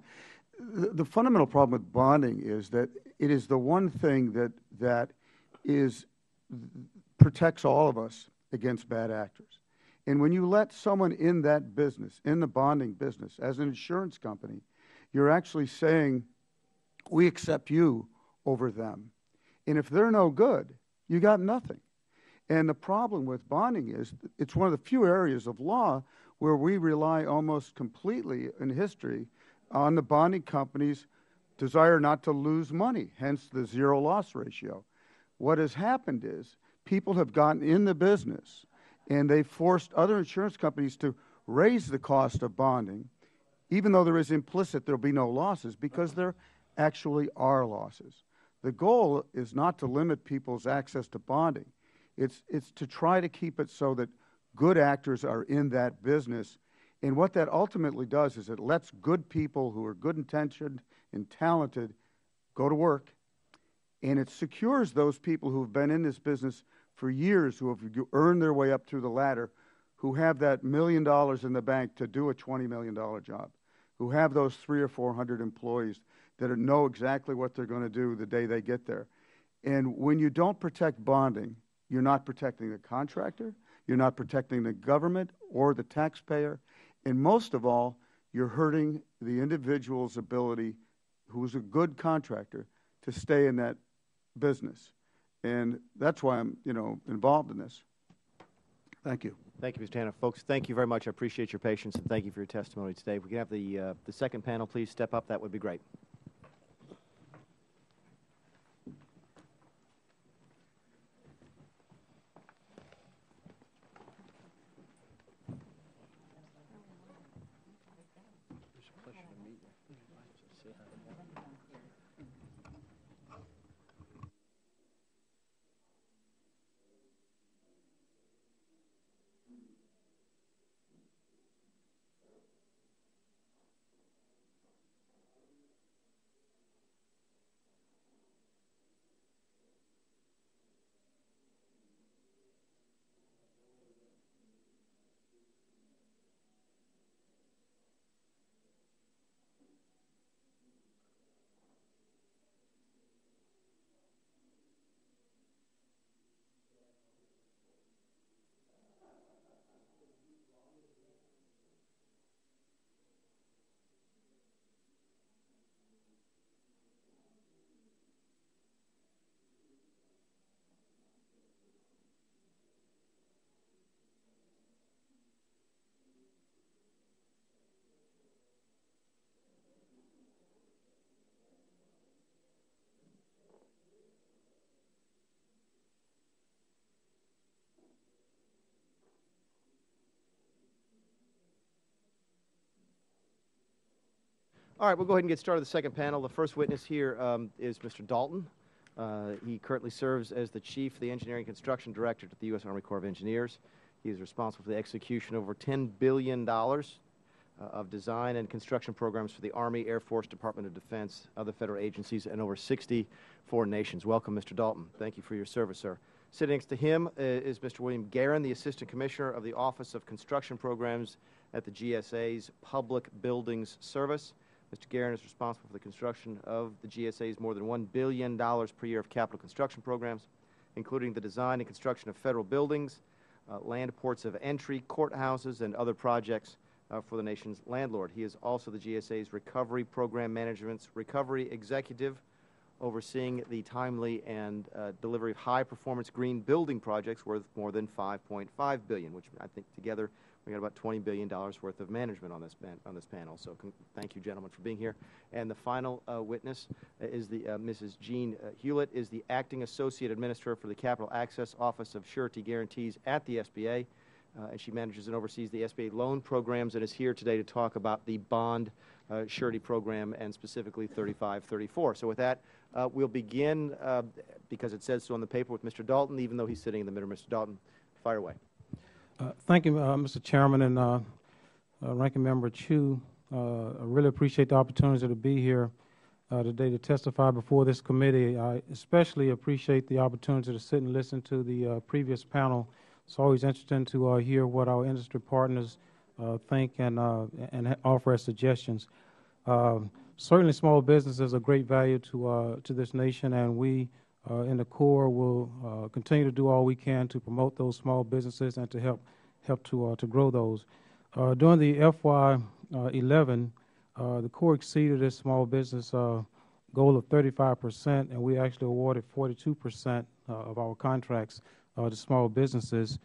The fundamental problem with bonding is that it is the one thing that protects all of us against bad actors. And when you let someone in that business, in the bonding business, as an insurance company, you're actually saying, we accept you over them. And if they're no good, you got nothing. And the problem with bonding is it's one of the few areas of law where we rely almost completely in history on the bonding company's desire not to lose money, hence the zero loss ratio. What has happened is people have gotten in the business and they've forced other insurance companies to raise the cost of bonding, even though there is implicit there will be no losses, because there actually are losses. The goal is not to limit people's access to bonding. It's to try to keep it so that good actors are in that business. And what that ultimately does is it lets good people who are good-intentioned and talented go to work, and it secures those people who have been in this business for years, who have earned their way up through the ladder, who have that $1 million in the bank to do a $20 million job, who have those 300 or 400 employees that know exactly what they're going to do the day they get there. And when you don't protect bonding, you're not protecting the contractor, you're not protecting the government or the taxpayer, and most of all, you're hurting the individual's ability, who's a good contractor, to stay in that business. And that's why I'm, involved in this. Thank you. Thank you, Mr. Tanner. Folks, thank you very much. I appreciate your patience, and thank you for your testimony today. If we can have the second panel please step up, that would be great. All right, we'll go ahead and get started with the second panel. The first witness here is Mr. Dalton. He currently serves as the Chief of the Engineering Construction Director at the U.S. Army Corps of Engineers. He is responsible for the execution of over $10 billion of design and construction programs for the Army, Air Force, Department of Defense, other federal agencies, and over 60 foreign nations. Welcome, Mr. Dalton. Thank you for your service, sir. Sitting next to him is Mr. William Guerin, the Assistant Commissioner of the Office of Construction Programs at the GSA's Public Buildings Service. Mr. Guerin is responsible for the construction of the GSA's more than $1 billion per year of capital construction programs, including the design and construction of federal buildings, land ports of entry, courthouses, and other projects for the nation's landlord. He is also the GSA's Recovery Program Management's Recovery Executive, overseeing the timely and delivery of high-performance green building projects worth more than $5.5 billion, which I think together We got about $20 billion worth of management on this panel. So thank you, gentlemen, for being here. And the final witness is the Mrs. Jean Hewlett, is the Acting Associate Administrator for the Capital Access Office of Surety Guarantees at the SBA. And she manages and oversees the SBA loan programs and is here today to talk about the bond surety program and specifically 3534. So with that, we'll begin, because it says so on the paper, with Mr. Dalton, even though he's sitting in the middle. Mr. Dalton, fire away. Thank you, Mr. Chairman and Ranking Member Chu. I really appreciate the opportunity to be here today to testify before this committee. I especially appreciate the opportunity to sit and listen to the previous panel. It's always interesting to hear what our industry partners think and offer as suggestions. Certainly, small business is a great value to this nation, and we in the Corps will continue to do all we can to promote those small businesses and to help to grow those. During the FY11, the Corps exceeded its small business goal of 35%, and we actually awarded 42% of our contracts to small businesses.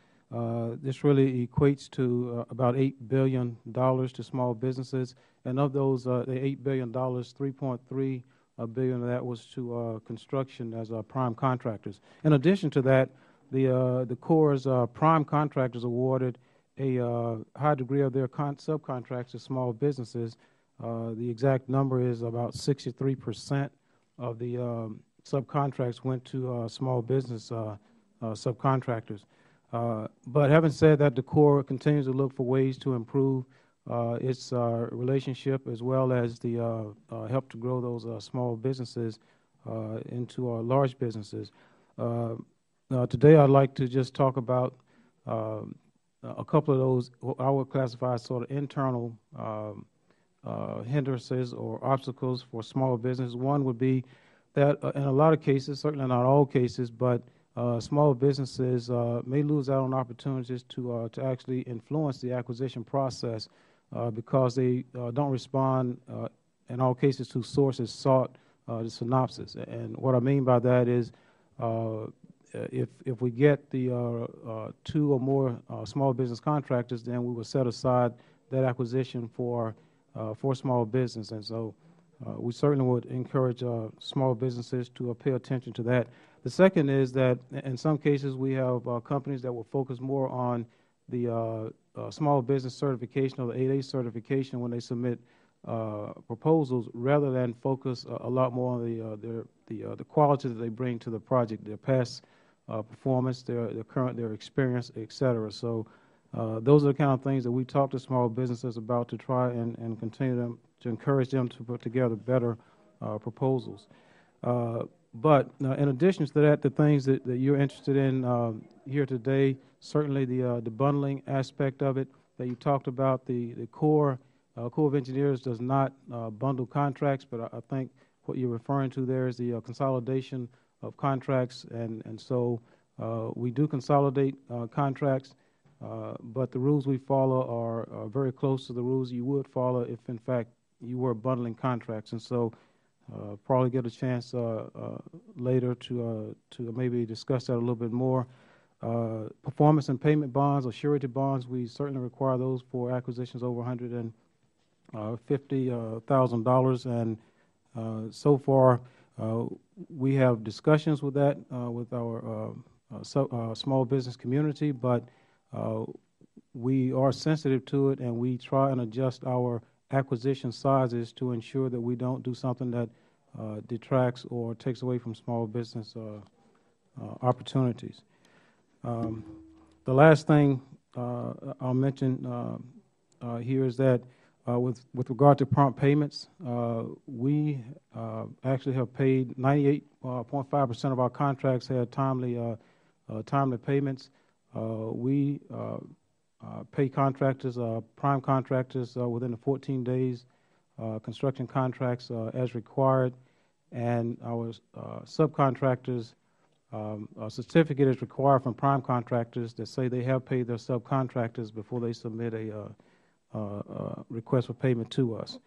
This really equates to about $8 billion to small businesses, and of those, the $8 billion, $3.3 billion of that was to construction as prime contractors. In addition to that, the Corps' prime contractors awarded a high degree of their subcontracts to small businesses. The exact number is about 63% of the subcontracts went to small business subcontractors. But having said that, the Corps continues to look for ways to improve its relationship as well as the help to grow those small businesses into large businesses. Today I'd like to just talk about a couple of those I would classify as sort of internal hindrances or obstacles for small business. One would be that in a lot of cases, certainly not all cases, but small businesses may lose out on opportunities to actually influence the acquisition process because they don't respond in all cases to sources sought the synopsis. And what I mean by that is if we get the 2 or more small business contractors, then we will set aside that acquisition for small business. And so we certainly would encourage small businesses to pay attention to that. The second is that in some cases we have companies that will focus more on the small business certification or the 8A certification when they submit proposals, rather than focus a lot more on the quality that they bring to the project, their past performance, their current, their experience, et cetera. So those are the kind of things that we talk to small businesses about to try and continue to encourage them to put together better proposals. But in addition to that, the things that you're interested in here today, certainly the bundling aspect of it that you talked about, the Corps of Engineers does not bundle contracts, but I think what you're referring to there is the consolidation of contracts, and so we do consolidate contracts, but the rules we follow are very close to the rules you would follow if, in fact, you were bundling contracts. And so probably get a chance later to maybe discuss that a little bit more. Performance and payment bonds or surety bonds, we certainly require those for acquisitions over $150,000, and so far we have discussions with that with our small business community, but we are sensitive to it, and we try and adjust our acquisition sizes to ensure that we don't do something that detracts or takes away from small business opportunities. The last thing I'll mention here is that with regard to prompt payments, we actually have paid 98.5% of our contracts had timely payments. We pay contractors, prime contractors, within the 14 days, construction contracts as required, and our subcontractors, a certificate is required from prime contractors that say they have paid their subcontractors before they submit a request for payment to us.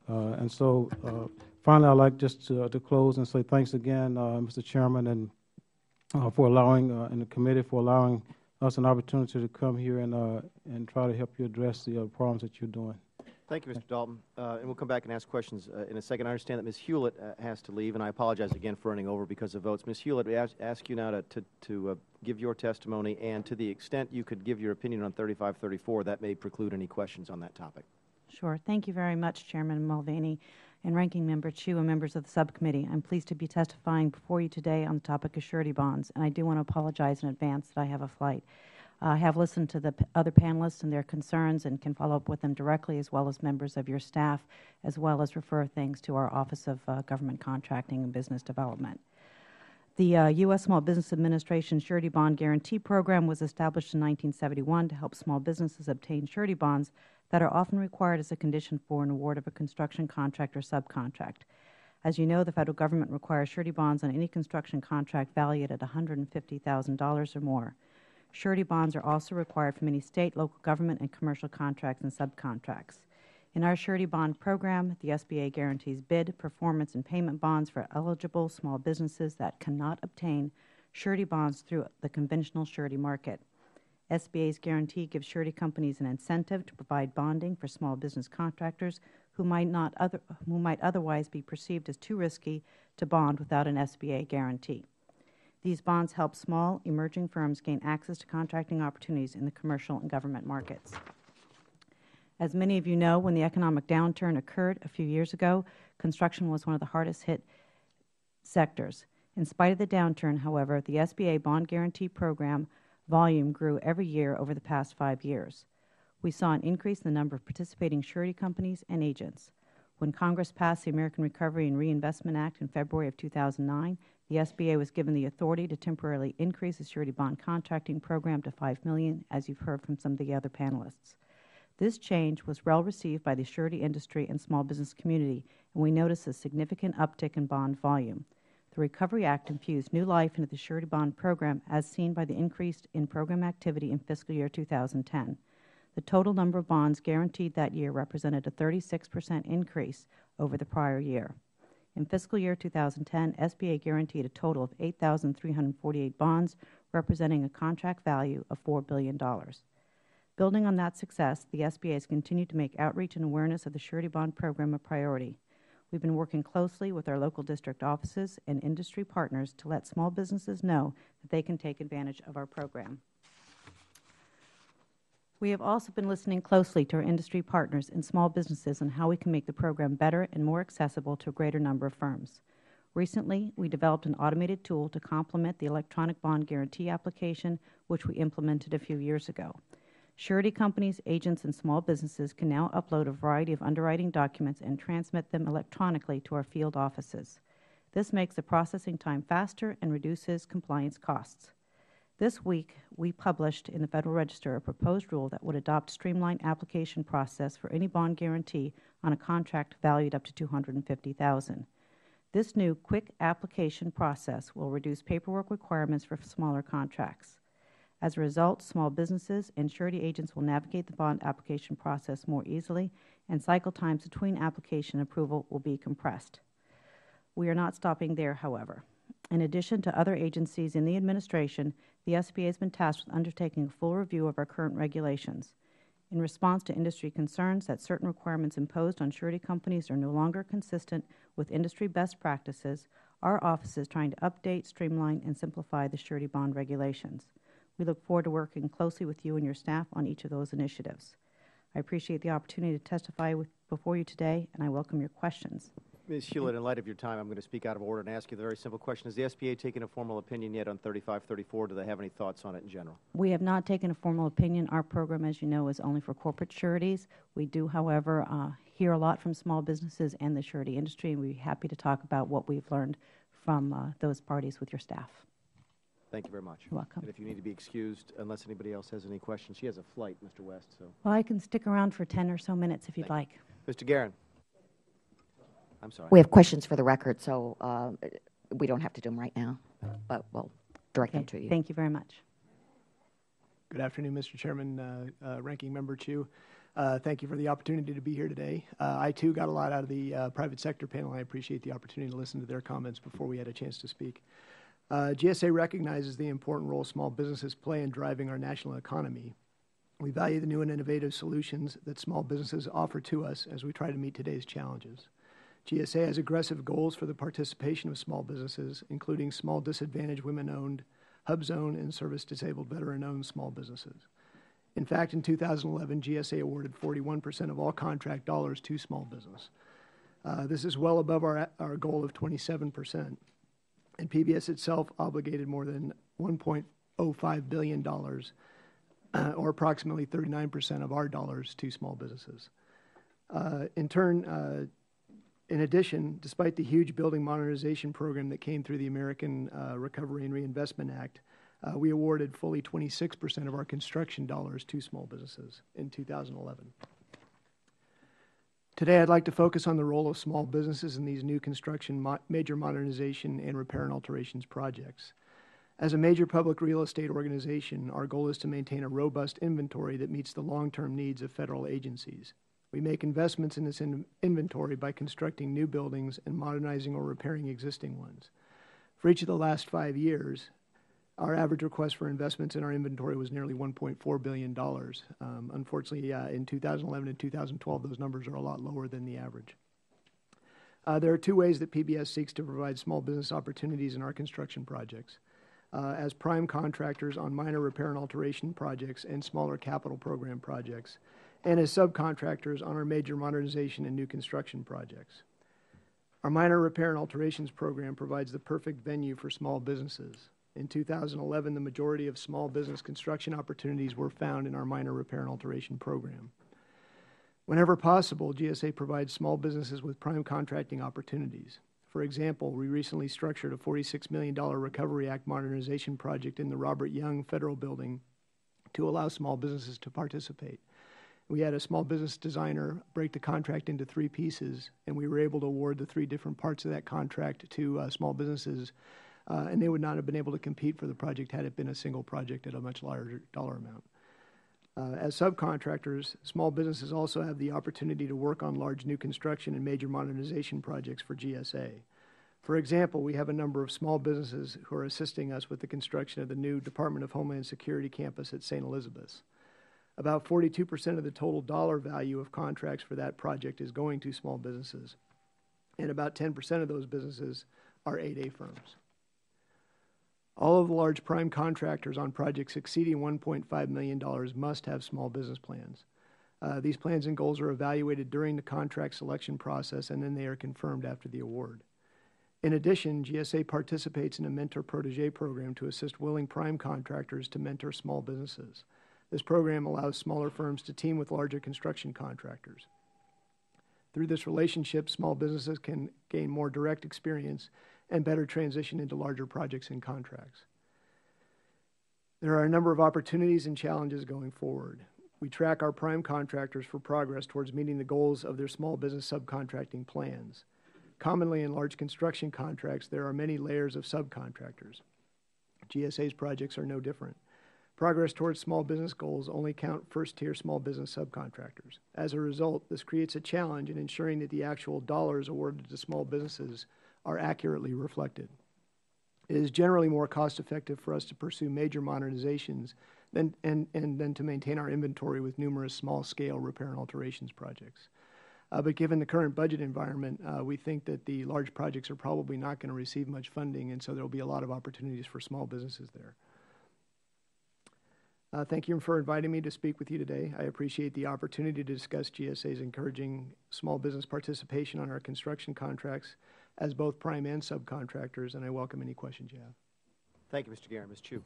And so finally, I'd like just to close and say thanks again, Mr. Chairman, and for allowing, and the committee for allowing us an opportunity to come here and try to help you address the problems that you're doing. Thank you, Mr. Dalton. And we'll come back and ask questions in a second. I understand that Ms. Hewlett has to leave, and I apologize again for running over because of votes. Ms. Hewlett, we ask you now to give your testimony, and to the extent you could give your opinion on 3534, that may preclude any questions on that topic. Sure. Thank you very much, Chairman Mulvaney and Ranking Member Chu and members of the subcommittee. I'm pleased to be testifying before you today on the topic of surety bonds, and I do want to apologize in advance that I have a flight. I have listened to the other panelists and their concerns and can follow up with them directly, as well as members of your staff, as well as refer things to our Office of Government Contracting and Business Development. The U.S. Small Business Administration Surety Bond Guarantee Program was established in 1971 to help small businesses obtain surety bonds that are often required as a condition for an award of a construction contract or subcontract. As you know, the Federal Government requires surety bonds on any construction contract valued at $150,000 or more. Surety bonds are also required for many state, local government, and commercial contracts and subcontracts. In our surety bond program, the SBA guarantees bid, performance, and payment bonds for eligible small businesses that cannot obtain surety bonds through the conventional surety market. SBA's guarantee gives surety companies an incentive to provide bonding for small business contractors who might otherwise be perceived as too risky to bond without an SBA guarantee. These bonds help small, emerging firms gain access to contracting opportunities in the commercial and government markets. As many of you know, when the economic downturn occurred a few years ago, construction was one of the hardest hit sectors. In spite of the downturn, however, the SBA Bond Guarantee Program volume grew every year over the past 5 years. We saw an increase in the number of participating surety companies and agents. When Congress passed the American Recovery and Reinvestment Act in February of 2009, the SBA was given the authority to temporarily increase the surety bond contracting program to $5 million, as you've heard from some of the other panelists. This change was well received by the surety industry and small business community, and we noticed a significant uptick in bond volume. The Recovery Act infused new life into the surety bond program, as seen by the increase in program activity in fiscal year 2010. The total number of bonds guaranteed that year represented a 36% increase over the prior year. In fiscal year 2010, SBA guaranteed a total of 8,348 bonds, representing a contract value of $4 billion. Building on that success, the SBA has continued to make outreach and awareness of the surety bond program a priority. We've been working closely with our local district offices and industry partners to let small businesses know that they can take advantage of our program. We have also been listening closely to our industry partners and small businesses on how we can make the program better and more accessible to a greater number of firms. Recently, we developed an automated tool to complement the electronic bond guarantee application, which we implemented a few years ago. Surety companies, agents, and small businesses can now upload a variety of underwriting documents and transmit them electronically to our field offices. This makes the processing time faster and reduces compliance costs. This week, we published in the Federal Register a proposed rule that would adopt streamlined application process for any bond guarantee on a contract valued up to $250,000. This new quick application process will reduce paperwork requirements for smaller contracts. As a result, small businesses and surety agents will navigate the bond application process more easily, and cycle times between application and approval will be compressed. We are not stopping there, however. In addition to other agencies in the administration, the SBA has been tasked with undertaking a full review of our current regulations. In response to industry concerns that certain requirements imposed on surety companies are no longer consistent with industry best practices, our office is trying to update, streamline, and simplify the surety bond regulations. We look forward to working closely with you and your staff on each of those initiatives. I appreciate the opportunity to testify before you today, and I welcome your questions. Ms. Hewlett, in light of your time, I'm going to speak out of order and ask you the very simple question. Has the SBA taken a formal opinion yet on 3534? Do they have any thoughts on it in general? We have not taken a formal opinion. Our program, as you know, is only for corporate sureties. We do, however, hear a lot from small businesses and the surety industry, and we'd be happy to talk about what we've learned from those parties with your staff. Thank you very much. You're welcome. And if you need to be excused, unless anybody else has any questions. She has a flight, Mr. West. So. Well, I can stick around for 10 or so minutes if you'd like. Mr. Guerin. I'm sorry. We have questions for the record, so we don't have to do them right now, but we'll direct them to you. Thank you very much. Good afternoon, Mr. Chairman, Ranking Member Chu. Thank you for the opportunity to be here today. I, too, got a lot out of the private sector panel. I appreciate the opportunity to listen to their comments before we had a chance to speak. GSA recognizes the important role small businesses play in driving our national economy. We value the new and innovative solutions that small businesses offer to us as we try to meet today's challenges. GSA has aggressive goals for the participation of small businesses, including small disadvantaged women-owned, HUBZone, and service-disabled veteran-owned small businesses. In fact, in 2011, GSA awarded 41% of all contract dollars to small business. This is well above our goal of 27%. And PBS itself obligated more than $1.05 billion, or approximately 39% of our dollars, to small businesses. In addition, despite the huge building modernization program that came through the American Recovery and Reinvestment Act, we awarded fully 26% of our construction dollars to small businesses in 2011. Today, I'd like to focus on the role of small businesses in these new construction, major modernization, and repair and alterations projects. As a major public real estate organization, our goal is to maintain a robust inventory that meets the long-term needs of federal agencies. We make investments in this inventory by constructing new buildings and modernizing or repairing existing ones. For each of the last 5 years, our average request for investments in our inventory was nearly $1.4 billion. Unfortunately, in 2011 and 2012, those numbers are a lot lower than the average. There are two ways that PBS seeks to provide small business opportunities in our construction projects. As prime contractors on minor repair and alteration projects and smaller capital program projects, and as subcontractors on our major modernization and new construction projects. Our minor repair and alterations program provides the perfect venue for small businesses. In 2011, the majority of small business construction opportunities were found in our minor repair and alteration program. Whenever possible, GSA provides small businesses with prime contracting opportunities. For example, we recently structured a $46 million Recovery Act modernization project in the Robert Young Federal Building to allow small businesses to participate. We had a small business designer break the contract into 3 pieces, and we were able to award the 3 different parts of that contract to small businesses, and they would not have been able to compete for the project had it been a single project at a much larger dollar amount. As subcontractors, small businesses also have the opportunity to work on large new construction and major modernization projects for GSA. For example, we have a number of small businesses who are assisting us with the construction of the new Department of Homeland Security campus at St. Elizabeth's. About 42% of the total dollar value of contracts for that project is going to small businesses, and about 10% of those businesses are 8A firms. All of the large prime contractors on projects exceeding $1.5 million must have small business plans. These plans and goals are evaluated during the contract selection process, and then they are confirmed after the award. In addition, GSA participates in a mentor-protege program to assist willing prime contractors to mentor small businesses. This program allows smaller firms to team with larger construction contractors. Through this relationship, small businesses can gain more direct experience and better transition into larger projects and contracts. There are a number of opportunities and challenges going forward. We track our prime contractors for progress towards meeting the goals of their small business subcontracting plans. Commonly in large construction contracts, there are many layers of subcontractors. GSA's projects are no different. Progress towards small business goals only count first-tier small business subcontractors. As a result, this creates a challenge in ensuring that the actual dollars awarded to small businesses are accurately reflected. It is generally more cost-effective for us to pursue major modernizations than to maintain our inventory with numerous small-scale repair and alterations projects. But given the current budget environment, we think that the large projects are probably not going to receive much funding, and so there will be a lot of opportunities for small businesses there. Thank you for inviting me to speak with you today. I appreciate the opportunity to discuss GSA's encouraging small business participation on our construction contracts as both prime and subcontractors, and I welcome any questions you have. Thank you, Mr. Guerin. Ms. Chu.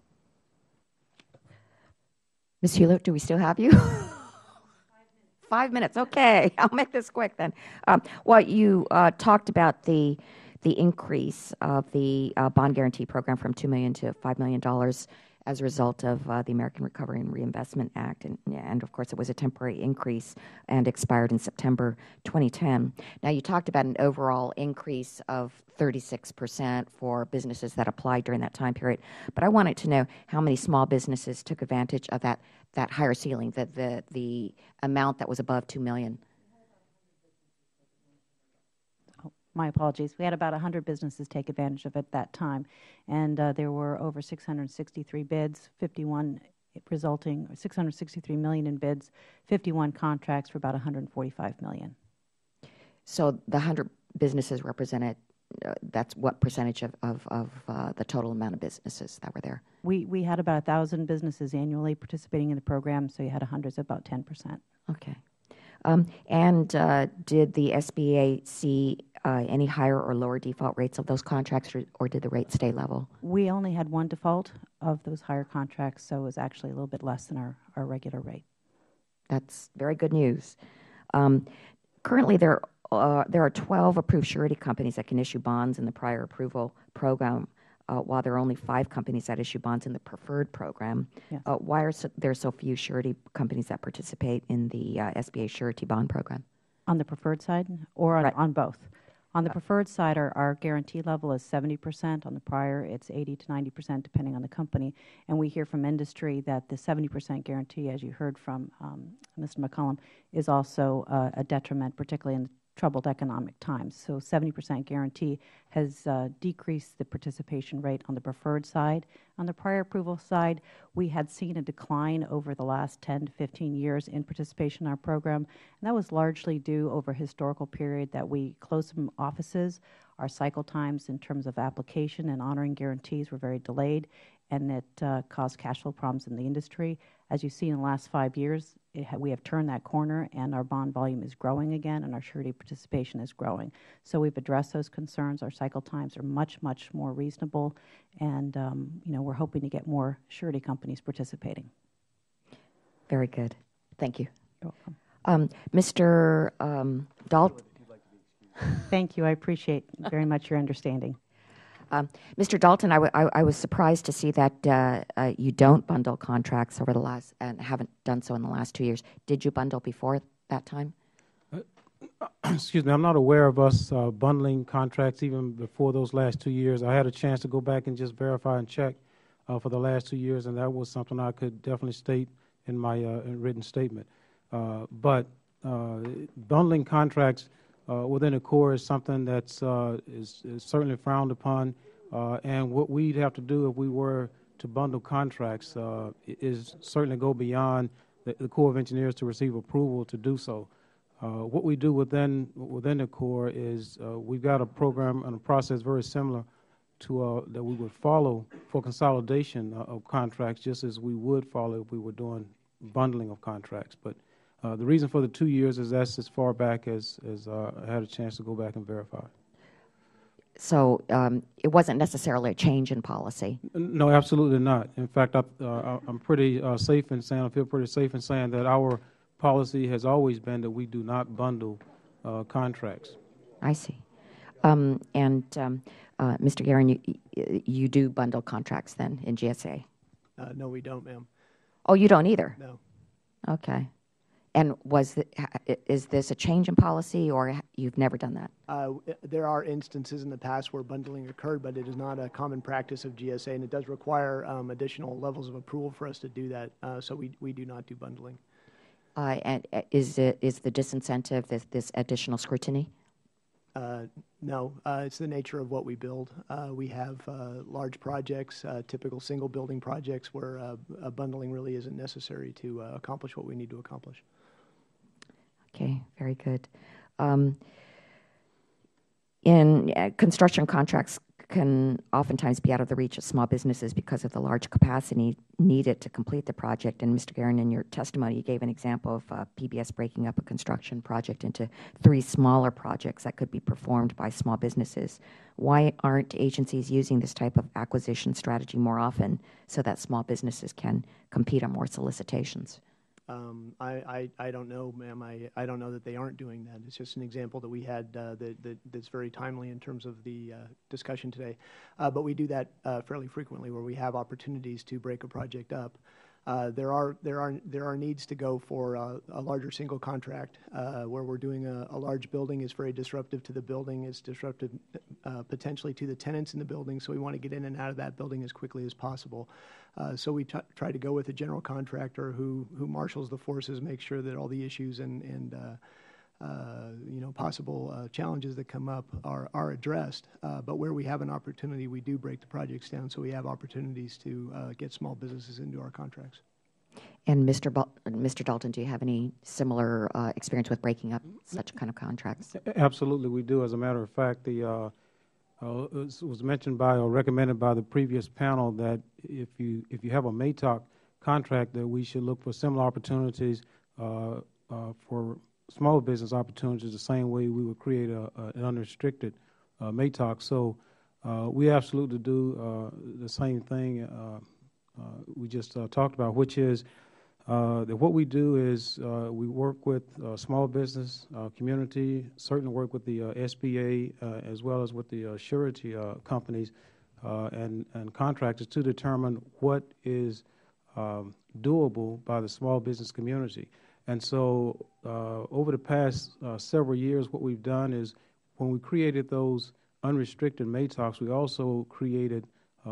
Ms. Hulett, do we still have you? 5 minutes. Okay, I'll make this quick then. Well, you talked about the increase of the bond guarantee program from $2 million to $5 million as a result of the American Recovery and Reinvestment Act, and of course it was a temporary increase and expired in September 2010. Now you talked about an overall increase of 36% for businesses that applied during that time period, but I wanted to know how many small businesses took advantage of that higher ceiling, the amount that was above $2 million. My apologies. We had about 100 businesses take advantage of it at that time, and there were over 663 bids, 51 resulting, 663 million in bids, 51 contracts for about 145 million. So the 100 businesses represented, that's what percentage of the total amount of businesses that were there? We had about 1,000 businesses annually participating in the program, so you had 100, so about 10%. Okay. And did the SBA see any higher or lower default rates of those contracts, or did the rate stay level? We only had one default of those higher contracts, so it was actually a little bit less than our regular rate. That's very good news. Currently, there are 12 approved surety companies that can issue bonds in the prior approval program, while there are only 5 companies that issue bonds in the preferred program. Yes. Why are there so few surety companies that participate in the SBA surety bond program? On the preferred side or on, Right. on both? On the preferred side, our guarantee level is 70%. On the prior, it's 80 to 90%, depending on the company. And we hear from industry that the 70% guarantee, as you heard from Mr. McCollum, is also a detriment, particularly in troubled economic times. So 70% guarantee has decreased the participation rate on the preferred side. On the prior approval side, we had seen a decline over the last 10 to 15 years in participation in our program, and that was largely due over a historical period that we closed some offices. Our cycle times in terms of application and honoring guarantees were very delayed, and it caused cash flow problems in the industry. As you see in the last 5 years, we have turned that corner, and our bond volume is growing again, and our surety participation is growing. So we've addressed those concerns. Our cycle times are much, much more reasonable, and we're hoping to get more surety companies participating. Very good. Thank you. You're welcome. Mr. Dalton. Thank you. I appreciate very much your understanding. Mr. Dalton, I was surprised to see that you don't bundle contracts over the last, and haven't done so in the last 2 years. Did you bundle before that time? Excuse me, I'm not aware of us bundling contracts even before those last 2 years. I had a chance to go back and just verify and check for the last 2 years, and that was something I could definitely state in my written statement. But bundling contracts within the Corps is something that's is certainly frowned upon, and what we'd have to do if we were to bundle contracts is certainly go beyond the Corps of Engineers to receive approval to do so. What we do within the Corps is we've got a program and a process very similar to that we would follow for consolidation of contracts, just as we would follow if we were doing bundling of contracts. But the reason for the 2 years is that's as far back as I had a chance to go back and verify. So it wasn't necessarily a change in policy? No, absolutely not. In fact, I'm pretty safe in saying, I feel pretty safe in saying that our policy has always been that we do not bundle contracts. I see. And Mr. Guerin, you do bundle contracts then in GSA? No, we don't, ma'am. Oh, you don't either? No. Okay. And is this a change in policy, or you've never done that? There are instances in the past where bundling occurred, but it is not a common practice of GSA, and it does require additional levels of approval for us to do that, so we do not do bundling. And is the disincentive this additional scrutiny? No, it's the nature of what we build. We have large projects, typical single building projects where bundling really isn't necessary to accomplish what we need to accomplish. Okay, very good. In construction contracts can oftentimes be out of the reach of small businesses because of the large capacity needed to complete the project. And Mr. Guerin, in your testimony, you gave an example of PBS breaking up a construction project into 3 smaller projects that could be performed by small businesses. Why aren't agencies using this type of acquisition strategy more often so that small businesses can compete on more solicitations? I don't know, ma'am. I don't know that they aren't doing that. It's just an example that we had that's very timely in terms of the discussion today. But we do that fairly frequently where we have opportunities to break a project up. There are needs to go for a larger single contract where we're doing a large building. Is very disruptive to the building. It's disruptive potentially to the tenants in the building. So we want to get in and out of that building as quickly as possible. So we try to go with a general contractor who marshals the forces, makes sure that all the issues and possible challenges that come up are addressed. But where we have an opportunity, we do break the projects down so we have opportunities to get small businesses into our contracts. And Mr. Dalton, do you have any similar experience with breaking up such kind of contracts? Absolutely, we do. As a matter of fact, it was mentioned by or recommended by the previous panel that if you have a MATOC contract, that we should look for similar opportunities for small business opportunities the same way we would create an unrestricted MATOC. So we absolutely do the same thing we just talked about, which is that what we do is we work with small business community, certainly work with the SBA as well as with the surety companies and contractors to determine what is doable by the small business community. And so over the past several years, what we've done is when we created those unrestricted MATOCs, we also created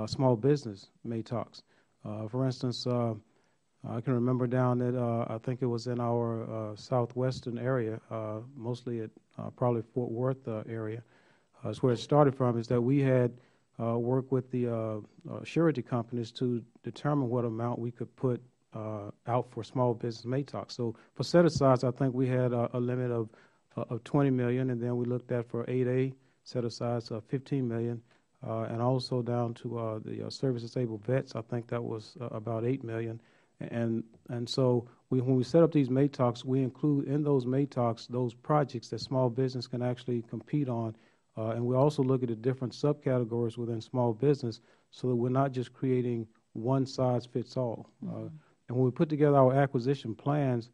small business MATOCs. For instance, I can remember down at, I think it was in our southwestern area, mostly at probably Fort Worth area. That's where it started from, is that we had worked with the surety companies to determine what amount we could put out for small business MATOCs. So for set-asides, I think we had a limit of $20 million, and then we looked at for 8A set-asides of $15 million. And also down to the service-disabled vets, I think that was about $8 million. And so when we set up these MATOCs, we include in those MATOCs those projects that small business can actually compete on. And we also look at the different subcategories within small business so that we're not just creating one size fits all. And when we put together our acquisition plans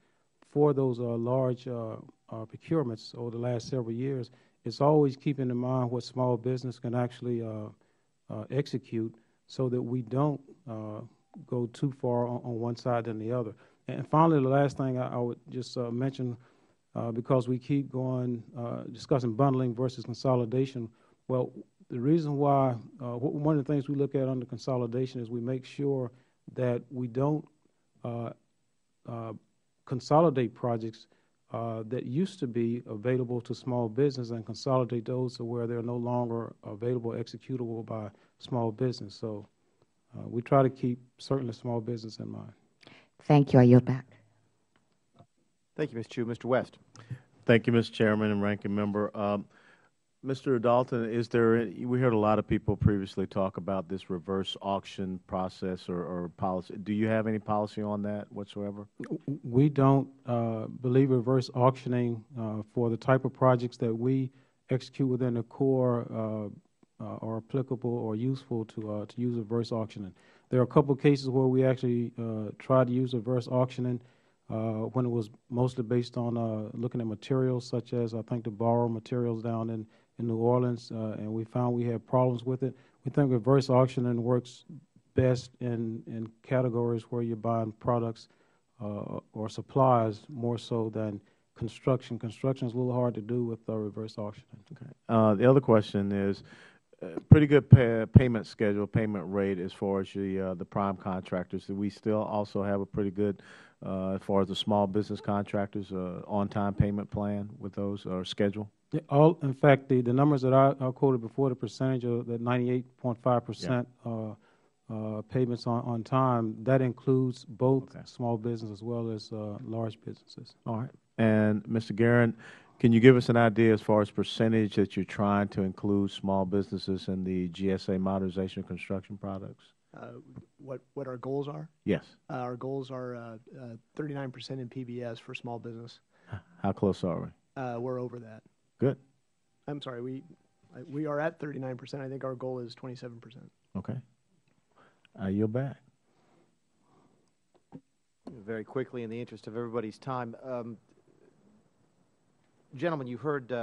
for those large procurements over the last several years, it's always keeping in mind what small business can actually execute so that we don't go too far on one side than the other. And finally, the last thing I would just mention, because we keep going discussing bundling versus consolidation, well, the reason why, one of the things we look at under consolidation is we make sure that we don't consolidate projects that used to be available to small business and consolidate those to where they're no longer available, executable by small business. So we try to keep certainly small business in mind. Thank you. I yield back. Thank you, Ms. Chu. Mr. West. Thank you, Mr. Chairman and Ranking Member. Mr. Dalton, we heard a lot of people previously talk about this reverse auction process or policy. Do you have any policy on that whatsoever? We don't believe reverse auctioning for the type of projects that we execute within the Corps are applicable or useful to use reverse auctioning. There are a couple of cases where we actually tried to use reverse auctioning when it was mostly based on looking at materials such as, I think, the borrowed materials down in New Orleans, and we found we had problems with it. We think reverse auctioning works best in categories where you're buying products or supplies more so than construction. Construction is a little hard to do with reverse auctioning. Okay. The other question is, pretty good payment schedule, payment rate as far as the prime contractors. Do we still also have a pretty good, as far as the small business contractors, on-time payment plan with those or schedule? In fact, the numbers that I quoted before, the percentage of that 98.5% payments on time, that includes both small business as well as large businesses. All right. And Mr. Guerin, can you give us an idea as far as percentage that you're trying to include small businesses in the GSA modernization and construction products? What our goals are? Yes. Our goals are 39% in PBS for small business. How close are we? We're over that. Good. I'm sorry, we are at 39%. I think our goal is 27%. Okay. I yield back. Very quickly, in the interest of everybody's time, gentlemen, you heard,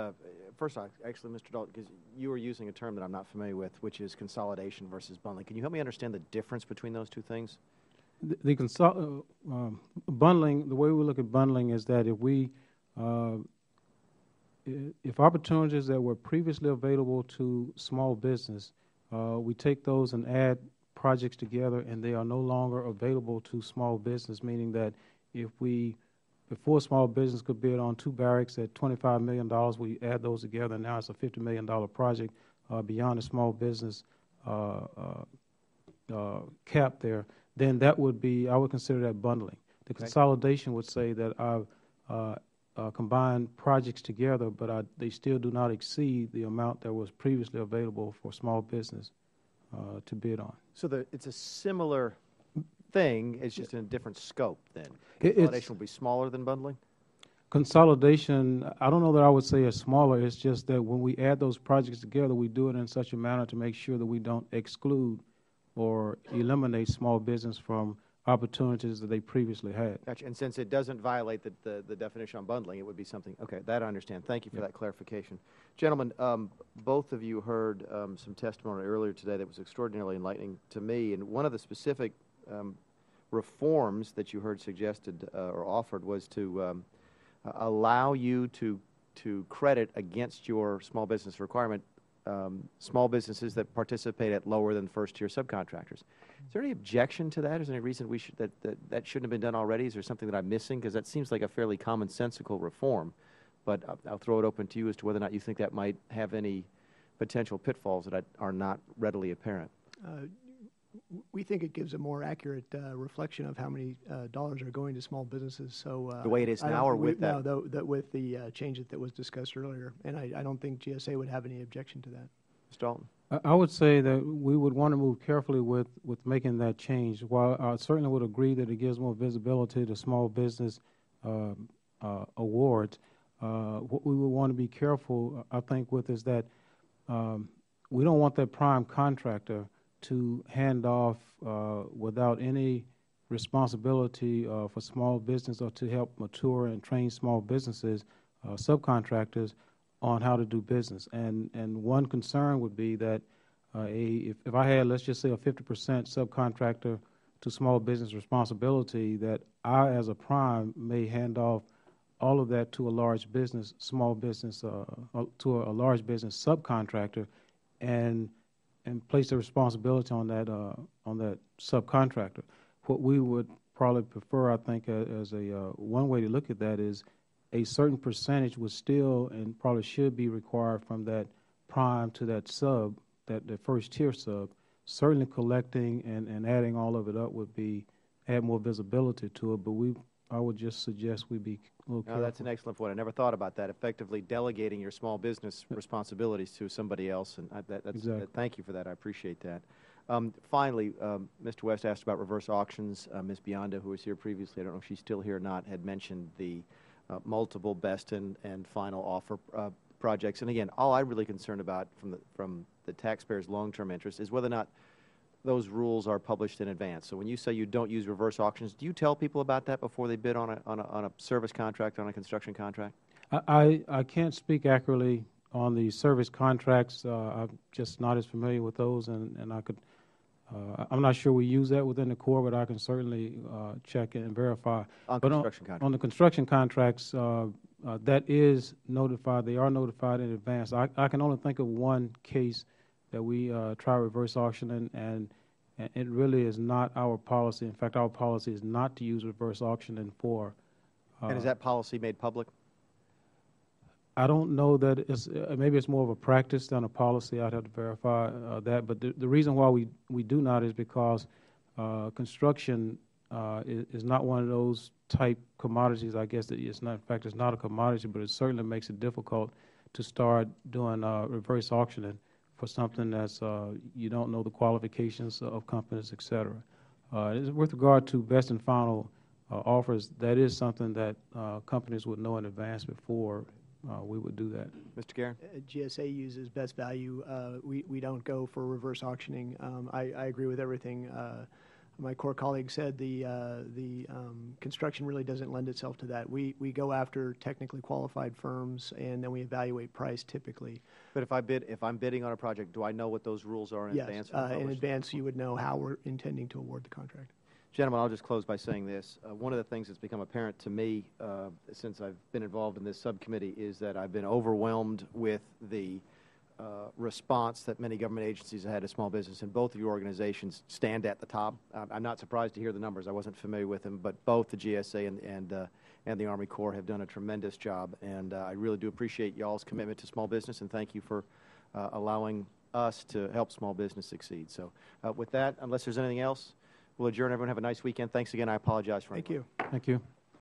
first off, actually, Mr. Dalton, because you were using a term that I'm not familiar with, which is consolidation versus bundling. Can you help me understand the difference between those two things? Bundling, the way we look at bundling is that if opportunities that were previously available to small business, we take those and add projects together and they are no longer available to small business, meaning that if we before small business could bid on 2 barracks at $25 million. We add those together, and now it's a $50 million project beyond the small business cap there. Then that would be, I would consider that bundling. The consolidation would say that I've combined projects together, but they still do not exceed the amount that was previously available for small business to bid on. So it's a similar thing, it's just in a different scope then. Consolidation will be smaller than bundling? Consolidation, I don't know that I would say it's smaller. It's just that when we add those projects together, we do it in such a manner to make sure that we don't exclude or eliminate small business from opportunities that they previously had. Gotcha. And since it doesn't violate the definition on bundling, it would be something, okay, that I understand. Thank you for that clarification. Gentlemen, both of you heard some testimony earlier today that was extraordinarily enlightening to me, and one of the specific reforms that you heard suggested or offered was to allow you to credit against your small business requirement small businesses that participate at lower than first-tier subcontractors. Is there any objection to that? Is there any reason we should, that shouldn't have been done already? Is there something that I'm missing? Because that seems like a fairly commonsensical reform. But I'll throw it open to you as to whether or not you think that might have any potential pitfalls that are not readily apparent. We think it gives a more accurate reflection of how many dollars are going to small businesses. So the way it is now, or with that? No, with the change that was discussed earlier, and I don't think GSA would have any objection to that. Mr. Dalton? I would say that we would want to move carefully with making that change. While I certainly would agree that it gives more visibility to small business awards, what we would want to be careful, I think, with is that we don't want that prime contractor to hand off without any responsibility for small business or to help mature and train small businesses, subcontractors, on how to do business. And one concern would be that if I had, let's just say, a 50% subcontractor to small business responsibility, that I, as a prime, may hand off all of that to a large business, small business, to a large business subcontractor, and place the responsibility on that subcontractor. What we would probably prefer, I think, as a one way to look at that is a certain percentage would still and probably should be required from that prime to that sub, that the first tier sub. Certainly collecting and adding all of it up would add more visibility to it, but I would just suggest we be a little careful. No, that's an excellent point. I never thought about that, effectively delegating your small business responsibilities to somebody else. And Exactly. Thank you for that. I appreciate that. Finally, Mr. West asked about reverse auctions. Ms. Biondo, who was here previously, I don't know if she's still here or not, had mentioned the multiple best and final offer projects. And again, all I'm really concerned about from the taxpayer's long-term interest is whether or not those rules are published in advance. So when you say you don't use reverse auctions, do you tell people about that before they bid on a service contract, on a construction contract? I can't speak accurately on the service contracts. I'm just not as familiar with those, and I could. I'm not sure we use that within the Corps, but I can certainly check and verify. On construction contracts. On the construction contracts, that is notified. They are notified in advance. I can only think of one case that we try reverse auction, and it really is not our policy. In fact, our policy is not to use reverse auctioning for. And is that policy made public? I don't know that it's, maybe it's more of a practice than a policy. I'd have to verify that. But the reason why we do not is because construction is not one of those type commodities, I guess, that it's not, in fact, it's not a commodity, but it certainly makes it difficult to start doing reverse auctioning for something that's, you don't know the qualifications of companies, et cetera. With regard to best and final offers, that is something that companies would know in advance before we would do that. Mr. Guerin? GSA uses best value. We don't go for reverse auctioning. I agree with everything my Corps colleague said. The construction really doesn't lend itself to that. We go after technically qualified firms, and then we evaluate price typically. But if I'm bidding on a project, do I know what those rules are in advance? Yes, in advance you would know how we're intending to award the contract. Gentlemen, I'll just close by saying this. One of the things that's become apparent to me since I've been involved in this subcommittee is that I've been overwhelmed with the response that many government agencies have had to small business, and both of your organizations stand at the top. I'm not surprised to hear the numbers. I wasn't familiar with them, but both the GSA and the Army Corps have done a tremendous job, and I really do appreciate y'all's commitment to small business, and thank you for allowing us to help small business succeed. So with that, unless there's anything else, we'll adjourn. Everyone have a nice weekend. Thanks again. I apologize for Thank you. Thank you.